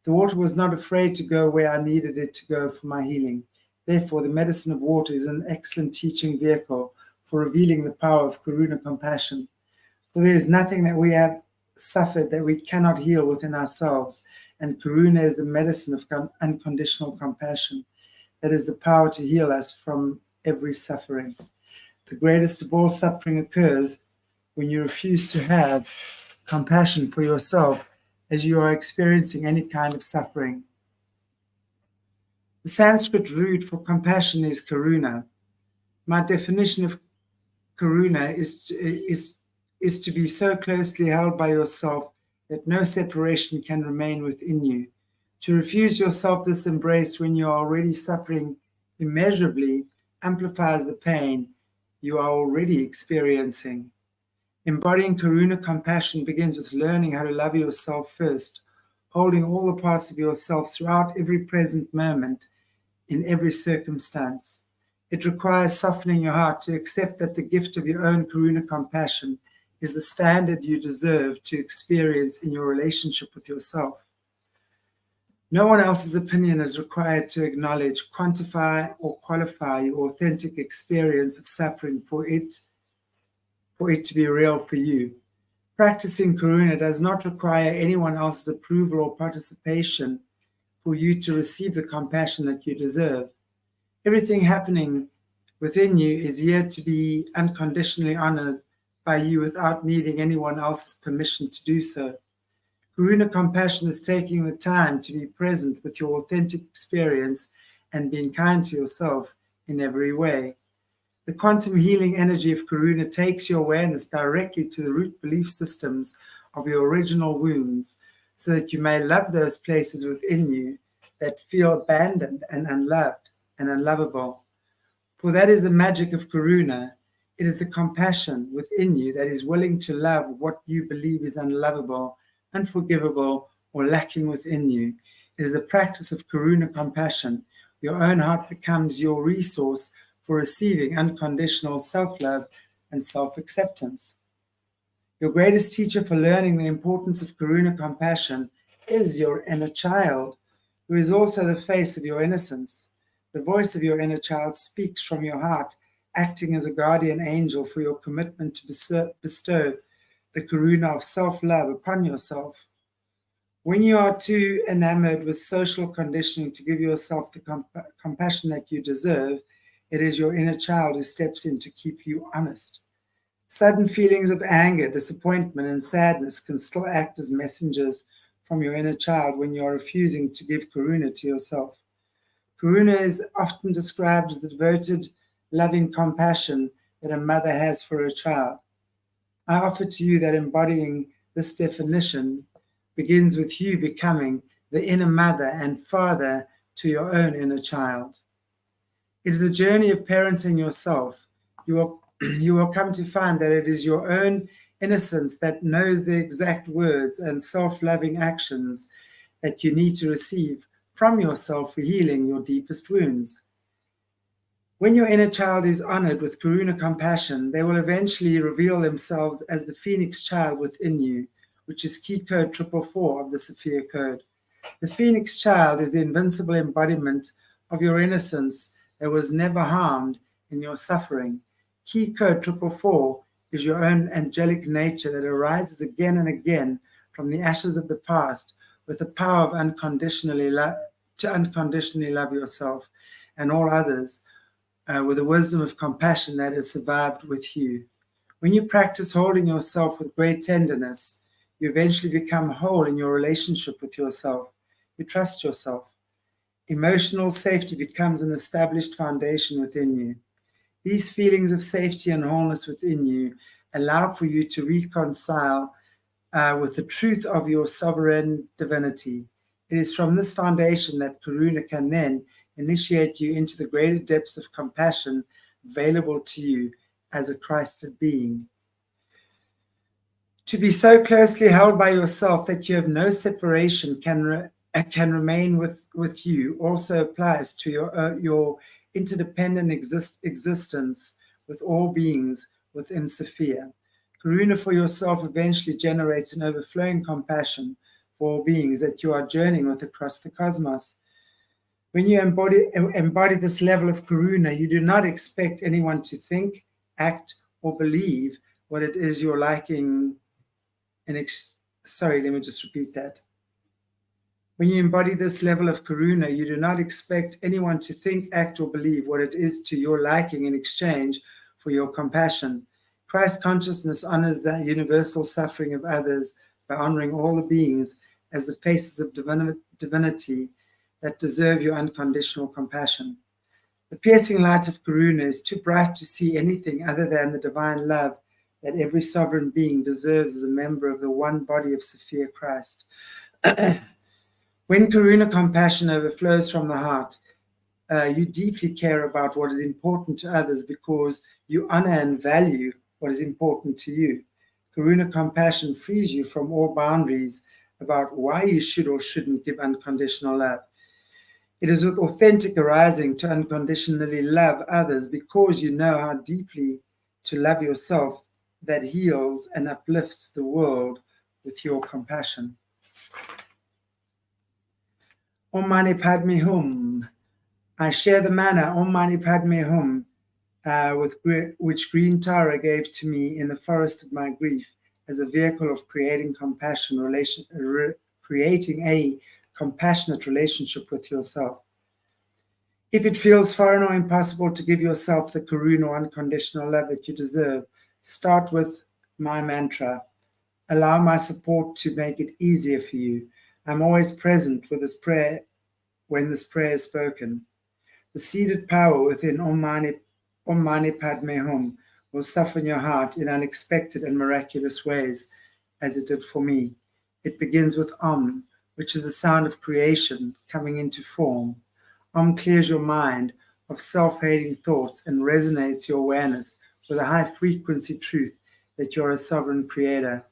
The water was not afraid to go where I needed it to go for my healing. Therefore, the medicine of water is an excellent teaching vehicle for revealing the power of karuna compassion. For there is nothing that we have suffered that we cannot heal within ourselves, and karuna is the medicine of unconditional compassion. That is the power to heal us from every suffering. The greatest of all suffering occurs when you refuse to have compassion for yourself as you are experiencing any kind of suffering. The Sanskrit root for compassion is karuna. My definition of karuna is to be so closely held by yourself that no separation can remain within you. To refuse yourself this embrace when you are already suffering immeasurably amplifies the pain you are already experiencing. Embodying karuna compassion begins with learning how to love yourself first, holding all the parts of yourself throughout every present moment, in every circumstance. It requires softening your heart to accept that the gift of your own karuna compassion is the standard you deserve to experience in your relationship with yourself. No one else's opinion is required to acknowledge, quantify, or qualify your authentic experience of suffering for it to be real for you. Practicing karuna does not require anyone else's approval or participation for you to receive the compassion that you deserve. Everything happening within you is here to be unconditionally honored by you without needing anyone else's permission to do so. Karuna compassion is taking the time to be present with your authentic experience and being kind to yourself in every way. The quantum healing energy of karuna takes your awareness directly to the root belief systems of your original wounds so that you may love those places within you that feel abandoned and unloved and unlovable. For that is the magic of karuna. It is the compassion within you that is willing to love what you believe is unlovable, unforgivable, or lacking within you. It is the practice of karuna compassion. Your own heart becomes your resource for receiving unconditional self-love and self-acceptance. Your greatest teacher for learning the importance of karuna compassion is your inner child, who is also the face of your innocence. The voice of your inner child speaks from your heart, acting as a guardian angel for your commitment to bestow the karuna of self-love upon yourself. When you are too enamored with social conditioning to give yourself the compassion that you deserve, it is your inner child who steps in to keep you honest. Sudden feelings of anger, disappointment, and sadness can still act as messengers from your inner child when you are refusing to give karuna to yourself. Karuna is often described as the devoted, loving compassion that a mother has for her child. I offer to you that embodying this definition begins with you becoming the inner mother and father to your own inner child. It is the journey of parenting yourself. You will come to find that it is your own innocence that knows the exact words and self-loving actions that you need to receive from yourself for healing your deepest wounds. When your inner child is honored with karuna compassion, they will eventually reveal themselves as the phoenix child within you, which is key code 444 of the Sophia code. The phoenix child is the invincible embodiment of your innocence that was never harmed in your suffering. Key code 444 is your own angelic nature that arises again and again from the ashes of the past with the power of unconditionally love yourself and all others with a wisdom of compassion that has survived with you. When you practice holding yourself with great tenderness, you eventually become whole in your relationship with yourself. You trust yourself. Emotional safety becomes an established foundation within you. These feelings of safety and wholeness within you allow for you to reconcile with the truth of your sovereign divinity. It is from this foundation that karuna can then initiate you into the greater depths of compassion available to you as a Christed being. To be so closely held by yourself that you have no separation can can remain with you also applies to your interdependent existence with all beings within Sophia. Karuna for yourself eventually generates an overflowing compassion for all beings that you are journeying with across the cosmos. When you embody this level of karuna, you do not expect anyone to think, act, or believe what it is you're liking. Sorry, let me just repeat that. When you embody this level of karuna, you do not expect anyone to think, act, or believe what it is to your liking in exchange for your compassion. Christ consciousness honors the universal suffering of others by honoring all the beings as the faces of divinity that deserve your unconditional compassion. The piercing light of karuna is too bright to see anything other than the divine love that every sovereign being deserves as a member of the one body of Sophia Christ. When karuna compassion overflows from the heart, you deeply care about what is important to others because you honor and value what is important to you. Karuna compassion frees you from all boundaries about why you should or shouldn't give unconditional love. It is with authentic arising to unconditionally love others because you know how deeply to love yourself that heals and uplifts the world with your compassion. Om Mani Padme Hum. I share the manna, Om Mani Padme Hum, which Green Tara gave to me in the forest of my grief as a vehicle of creating compassion, creating a compassionate relationship with yourself. If it feels foreign or impossible to give yourself the karuna or unconditional love that you deserve, start with my mantra. Allow my support to make it easier for you. I'm always present with this prayer when this prayer is spoken. The seeded power within Om Mani Padme Hum will soften your heart in unexpected and miraculous ways, as it did for me. It begins with Om, which is the sound of creation coming into form. Om clears your mind of self-hating thoughts and resonates your awareness with a high-frequency truth that you're a sovereign creator.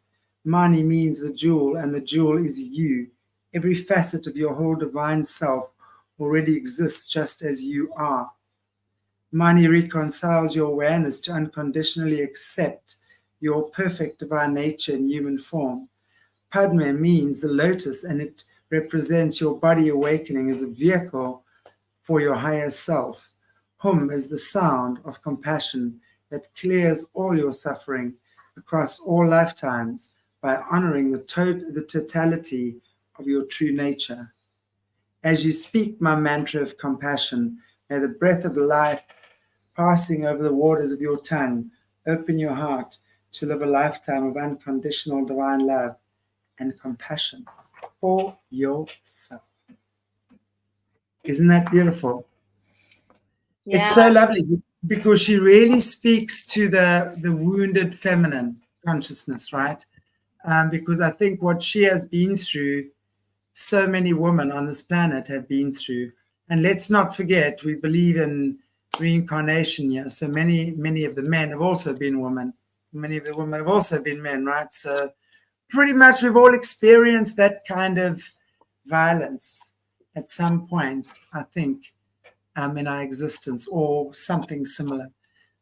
Mani means the jewel, and the jewel is you. Every facet of your whole divine self already exists just as you are. Mani reconciles your awareness to unconditionally accept your perfect divine nature in human form. Padme means the lotus, and it represents your body awakening as a vehicle for your higher self. Hum is the sound of compassion that clears all your suffering across all lifetimes by honoring the totality of your true nature. As you speak my mantra of compassion, may the breath of life passing over the waters of your tongue open your heart to live a lifetime of unconditional divine love and compassion for yourself. Isn't that beautiful? Yeah. It's so lovely because she really speaks to the wounded feminine consciousness, right? Because I think what she has been through, so many women on this planet have been through. And let's not forget, we believe in reincarnation here. So many of the men have also been women. Many of the women have also been men, right? So pretty much we've all experienced that kind of violence at some point, I think, in our existence or something similar.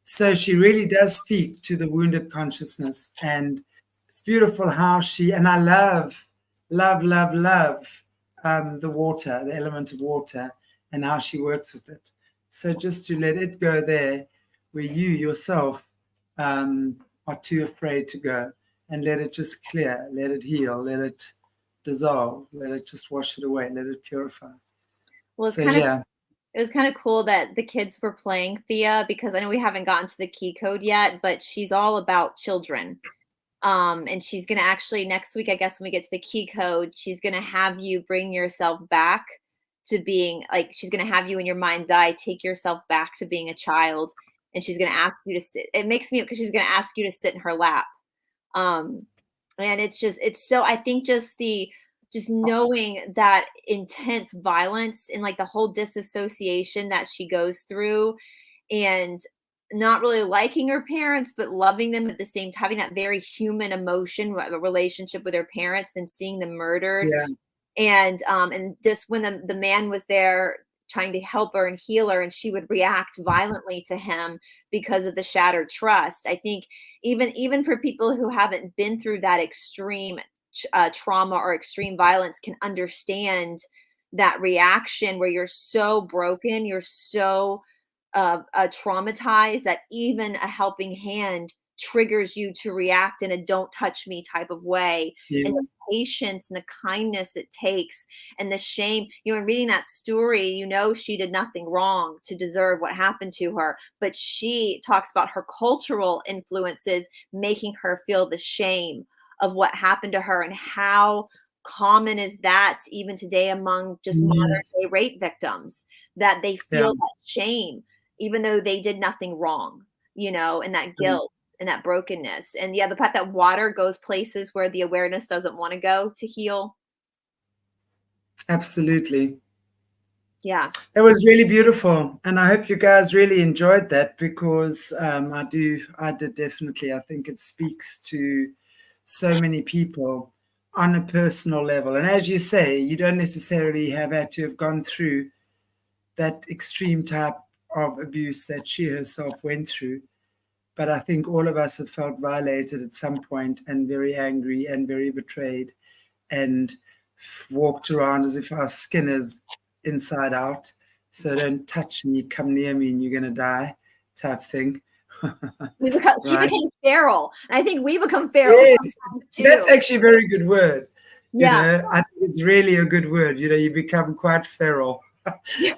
So she really does speak to the wounded consciousness, and it's beautiful how and I love the water, the element of water, and how she works with it. So just to let it go there, where you yourself are too afraid to go, and let it just clear, let it heal, let it dissolve, let it just wash it away, let it purify. Well, it was kind of cool that the kids were playing THEA, because I know we haven't gotten to the key code yet, but she's all about children. And she's going to actually next week, I guess, when we get to the key code, she's going to have you bring yourself back to being like, she's going to have you in your mind's eye, take yourself back to being a child. And she's going to ask you to sit. It makes me, because she's going to ask you to sit in her lap. And it's so, I think just knowing that intense violence and like the whole disassociation that she goes through, and not really liking her parents, but loving them at the same time, having that very human emotion, a relationship with her parents, then seeing them murdered. Yeah. And just when the man was there trying to help her and heal her, and she would react violently to him because of the shattered trust. I think even for people who haven't been through that extreme trauma or extreme violence can understand that reaction where you're so broken, you're so traumatized that even a helping hand triggers you to react in a don't touch me type of way. Yeah. And the patience and the kindness it takes and the shame, in reading that story, she did nothing wrong to deserve what happened to her, but she talks about her cultural influences making her feel the shame of what happened to her, and how common is that even today among just modern day rape victims, that they feel that shame even though they did nothing wrong, and that guilt and that brokenness. And the fact that water goes places where the awareness doesn't want to go to heal. Absolutely. Yeah. It was really beautiful. And I hope you guys really enjoyed that, because I did definitely. I think it speaks to so many people on a personal level. And as you say, you don't necessarily have had to have gone through that extreme type of abuse that she herself went through. But I think all of us have felt violated at some point, and very angry and very betrayed, and walked around as if our skin is inside out. So don't touch me, come near me, and you're going to die type thing. She became feral. And I think we become feral sometimes too. That's actually a very good word. Yeah. I think it's really a good word. You become quite feral.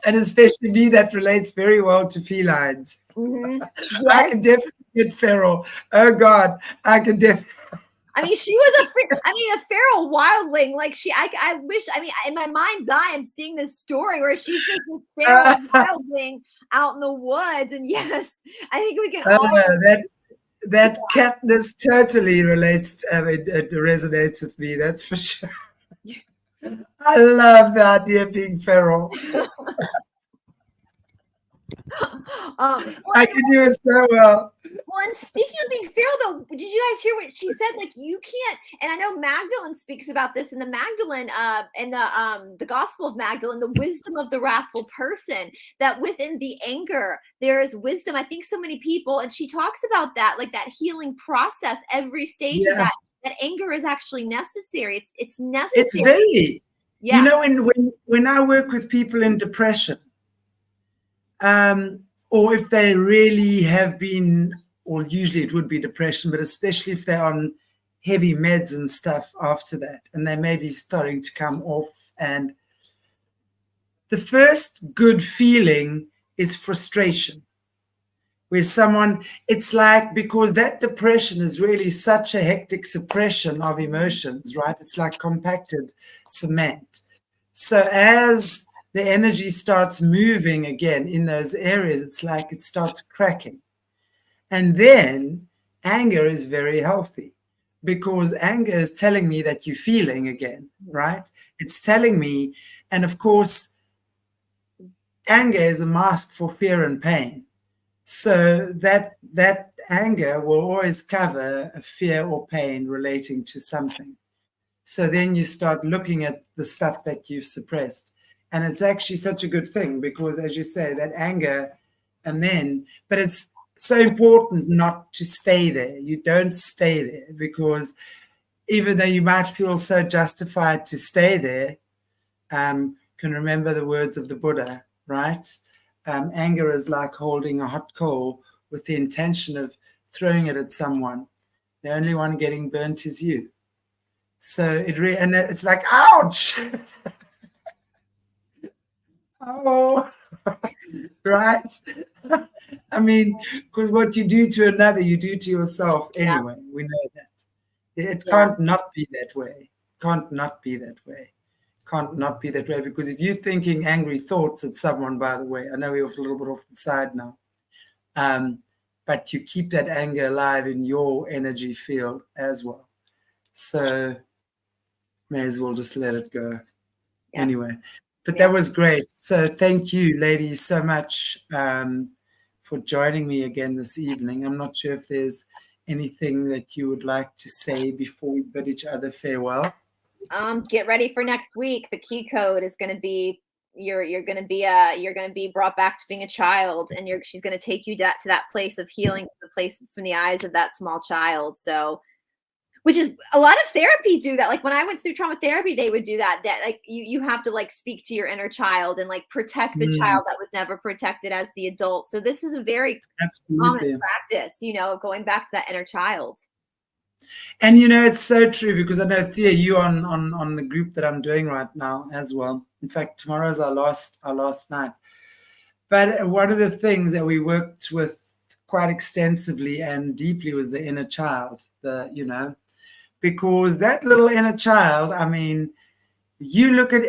And especially me, that relates very well to felines. Mm-hmm. Yes. I can definitely get feral. Oh God, I can definitely. I mean, she was a feral wildling. Like I wish, in my mind's eye, I'm seeing this story where she's just this feral wildling out in the woods. And yes, I think we can all. That catness totally relates. It resonates with me. That's for sure. I love the idea of being feral. I can do it so well. Well, and speaking of being feral, though, did you guys hear what she said? Like, you can't. And I know Magdalene speaks about this in the Magdalene, in the Gospel of Magdalene, the wisdom of the wrathful person. That within the anger there is wisdom. I think so many people, and she talks about that, like that healing process. Every stage of that anger is actually necessary. It's necessary. It's very. Yeah. When I work with people in depression, or if they really have been, or usually it would be depression, but especially if they're on heavy meds and stuff after that, and they may be starting to come off. And the first good feeling is frustration, where it's like, because that depression is really such a hectic suppression of emotions, right? It's like compacted cement. So as the energy starts moving again in those areas, it's like it starts cracking. And then anger is very healthy, because anger is telling me that you're feeling again, right? It's telling me, and of course, anger is a mask for fear and pain. So that anger will always cover a fear or pain relating to something. So then you start looking at the stuff that you've suppressed. And it's actually such a good thing, because, as you say, that anger, but it's so important not to stay there. You don't stay there, because even though you might feel so justified to stay there, can remember the words of the Buddha, right? Anger is like holding a hot coal with the intention of throwing it at someone. The only one getting burnt is you. So and it's like, ouch. Oh, right. I mean, because what you do to another, you do to yourself anyway. We know that. It can't not be that way. Can't not be that way. Can't not be that way, because if you're thinking angry thoughts at someone, by the way, I know we're a little bit off the side now, but you keep that anger alive in your energy field as well. So may as well just let it go. Anyway, but that was great. So thank you, ladies, so much for joining me again this evening. I'm not sure if there's anything that you would like to say before we bid each other farewell. Get ready for next week. The key code is going to be you're going to be brought back to being a child, and she's going to take you to that place of healing, the place from the eyes of that small child. So, which is a lot of therapy do that. Like when I went through trauma therapy, they would do that. That like you have to like speak to your inner child and like protect the child that was never protected as the adult. So this is a very common practice, going back to that inner child. And it's so true, because I know, Thea, you on the group that I'm doing right now as well. In fact, tomorrow's our last night. But one of the things that we worked with quite extensively and deeply was the inner child. Because that little inner child, I mean, you look at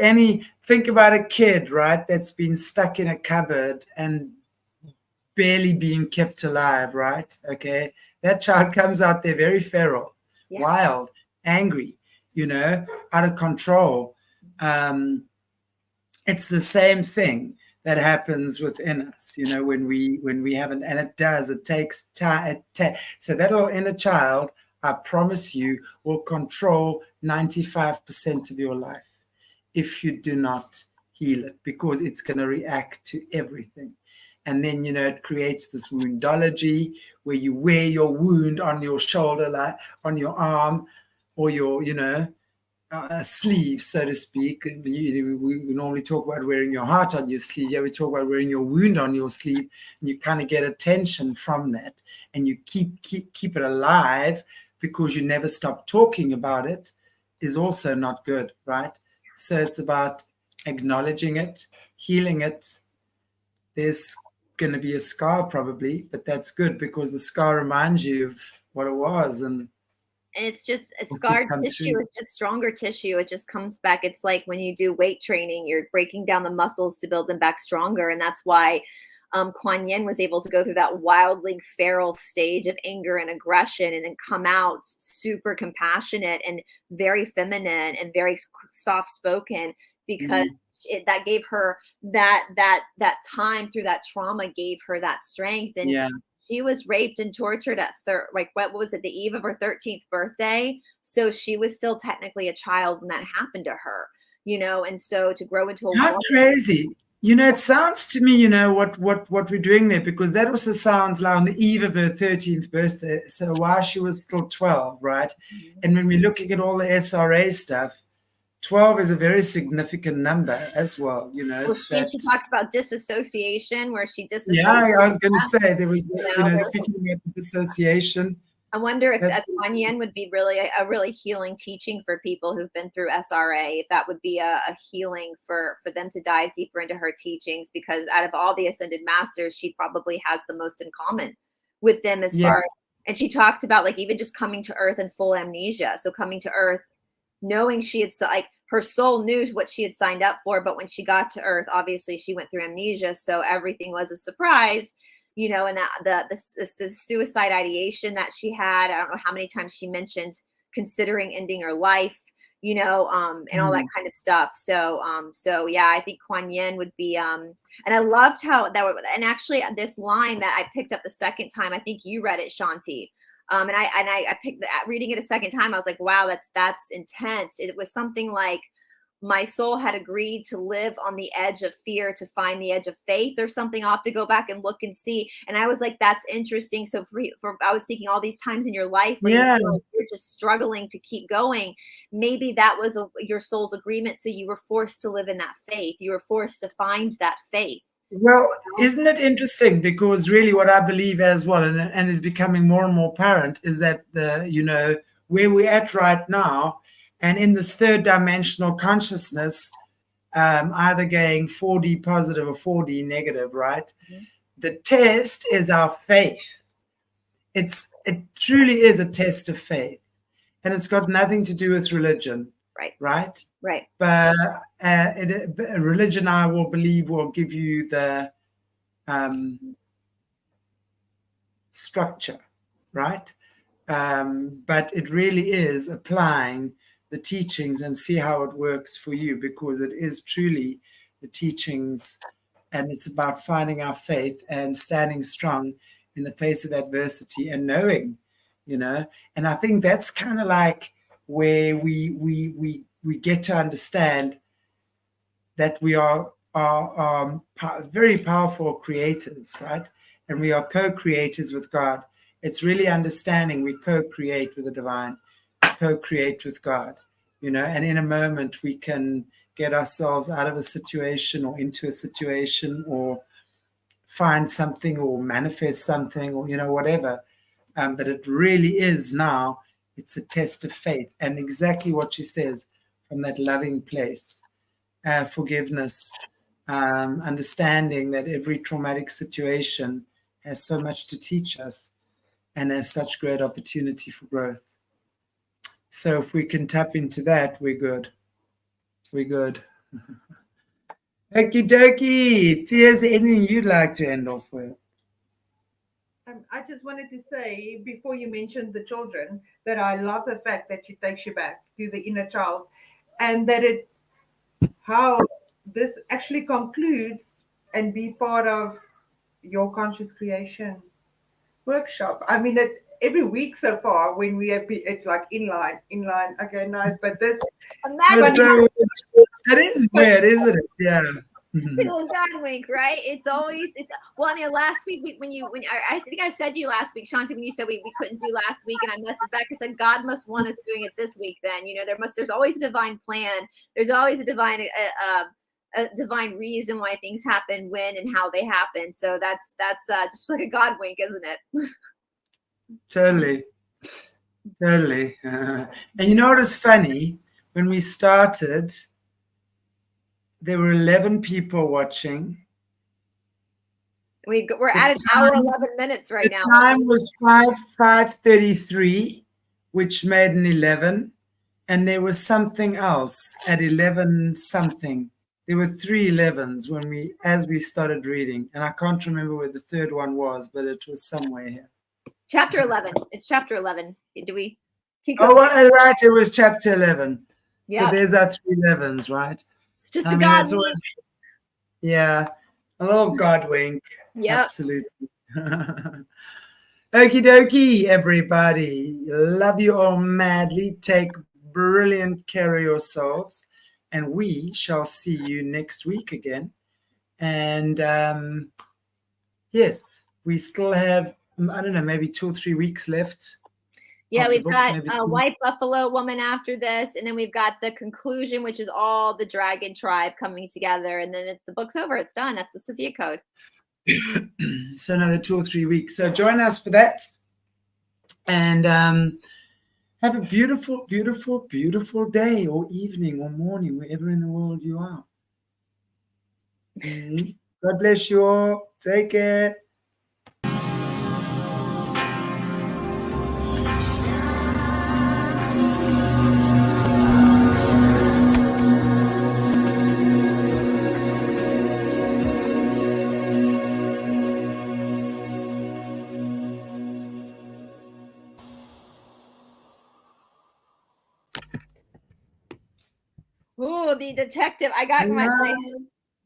think about a kid, right, that's been stuck in a cupboard and barely being kept alive, right? Okay. That child comes out there very feral, wild, angry, out of control. It's the same thing that happens within us, when we haven't, and it takes time. So that little inner child, I promise you, will control 95% of your life if you do not heal it, because it's going to react to everything. And then, it creates this woundology where you wear your wound on your shoulder, like on your arm, or your, sleeve, so to speak. We normally talk about wearing your heart on your sleeve. Yeah, we talk about wearing your wound on your sleeve, and you kind of get attention from that, and you keep it alive because you never stop talking about it, is also not good, right? So it's about acknowledging it, healing it. There's going to be a scar probably, but that's good, because the scar reminds you of what it was. And it's just a scarred tissue is just stronger tissue. It just comes back. It's like when you do weight training, you're breaking down the muscles to build them back stronger. And that's why Quan was able to go through that wildly feral stage of anger and aggression, and then come out super compassionate and very feminine and very soft spoken, because that gave her that time through that trauma, gave her that strength. And she was raped and tortured at what was it, the eve of her 13th birthday. So she was still technically a child when that happened to her, and so to grow into a woman. Crazy. It sounds to me, what we're doing there, because that also sounds like on the eve of her 13th birthday. So while she was still 12, right? And when we're looking at all the SRA stuff, 12 is a very significant number as well, Well, she talked about disassociation, where she dissociated. Yeah, I was going to say, there was, speaking about the dissociation. I wonder if Quan would be really a really healing teaching for people who've been through SRA. If that would be a healing for them to dive deeper into her teachings, because out of all the ascended masters, she probably has the most in common with them as far as, and she talked about like even just coming to Earth in full amnesia. So coming to Earth, knowing she had, like, her soul knew what she had signed up for, but when she got to Earth, obviously she went through amnesia, so everything was a surprise. And that the suicide ideation that she had, I don't know how many times she mentioned considering ending her life, and all that kind of stuff. So yeah, I think Quan would be, and I loved how that would, and actually this line that I picked up the second time, I think you read it, Chanti. And I picked reading it a second time. I was like, wow, that's intense. It was something like, my soul had agreed to live on the edge of fear to find the edge of faith, or something. I'll have to go back and look and see. And I was like, that's interesting. So I was thinking all these times in your life when you're just struggling to keep going, maybe that was your soul's agreement. So you were forced to live in that faith. You were forced to find that faith. Well, isn't it interesting? Because really what I believe as well, and is becoming more and more apparent, is that where we're at right now, and in this third dimensional consciousness, either going 4D positive or 4D negative, right? The test is our faith. It truly is a test of faith, and it's got nothing to do with religion. Right. But religion, I will believe, will give you the structure, right? But it really is applying the teachings and see how it works for you, because it is truly the teachings, and it's about finding our faith and standing strong in the face of adversity and knowing, and I think that's kind of like where we we get to understand that we are very powerful creators, right? And we are co-creators with God. It's really understanding we co-create with the divine, we co-create with God, and in a moment we can get ourselves out of a situation or into a situation or find something or manifest something or, whatever. But it really is now, it's a test of faith. And exactly what she says, from that loving place, forgiveness, understanding that every traumatic situation has so much to teach us and has such great opportunity for growth. So if we can tap into that, we're good. We're good. Okie dokie. Thea, is there anything you'd like to end off with? I just wanted to say, before you mentioned the children, that I love the fact that she takes you back to the inner child, and that how this actually concludes and be part of your conscious creation workshop. I mean, every week so far when we have, it's like inline. Okay, nice, but this. Imagine It is weird, isn't it? Yeah. single God wink, right? It's always well. I mean, last week I think I said to you last week, Chanti, when you said we couldn't do last week, and I messaged back. I said God must want us doing it this week. Then there's always a divine plan. There's always a divine reason why things happen, when and how they happen. So that's just like a God wink, isn't it? Totally. And you know what is funny? When we started, there were 11 people watching. We're at an hour 11 minutes right now. The time was 5:33, which made an 11, and there was something else at 11 something. There were 3 11s as we started reading, and I can't remember where the third one was, but it was somewhere here. Chapter 11. It's chapter 11. Do we? Right. It was chapter 11. Yeah. So there's our 3 11s, right? It's just a God wink. Yeah, a little God wink. Yep. Absolutely. Okie dokie, everybody. Love you all madly. Take brilliant care of yourselves. And we shall see you next week again. And yes, we still have, I don't know, maybe 2 or 3 weeks left. Yeah, we've got a White Buffalo Woman after this, and then we've got the conclusion, which is all the dragon tribe coming together, and then the book's over. It's done. That's the Sophia Code. So another 2 or 3 weeks. So join us for that, and have a beautiful, beautiful, beautiful day or evening or morning, wherever in the world you are. God bless you all. Take care. Oh, the detective. I got my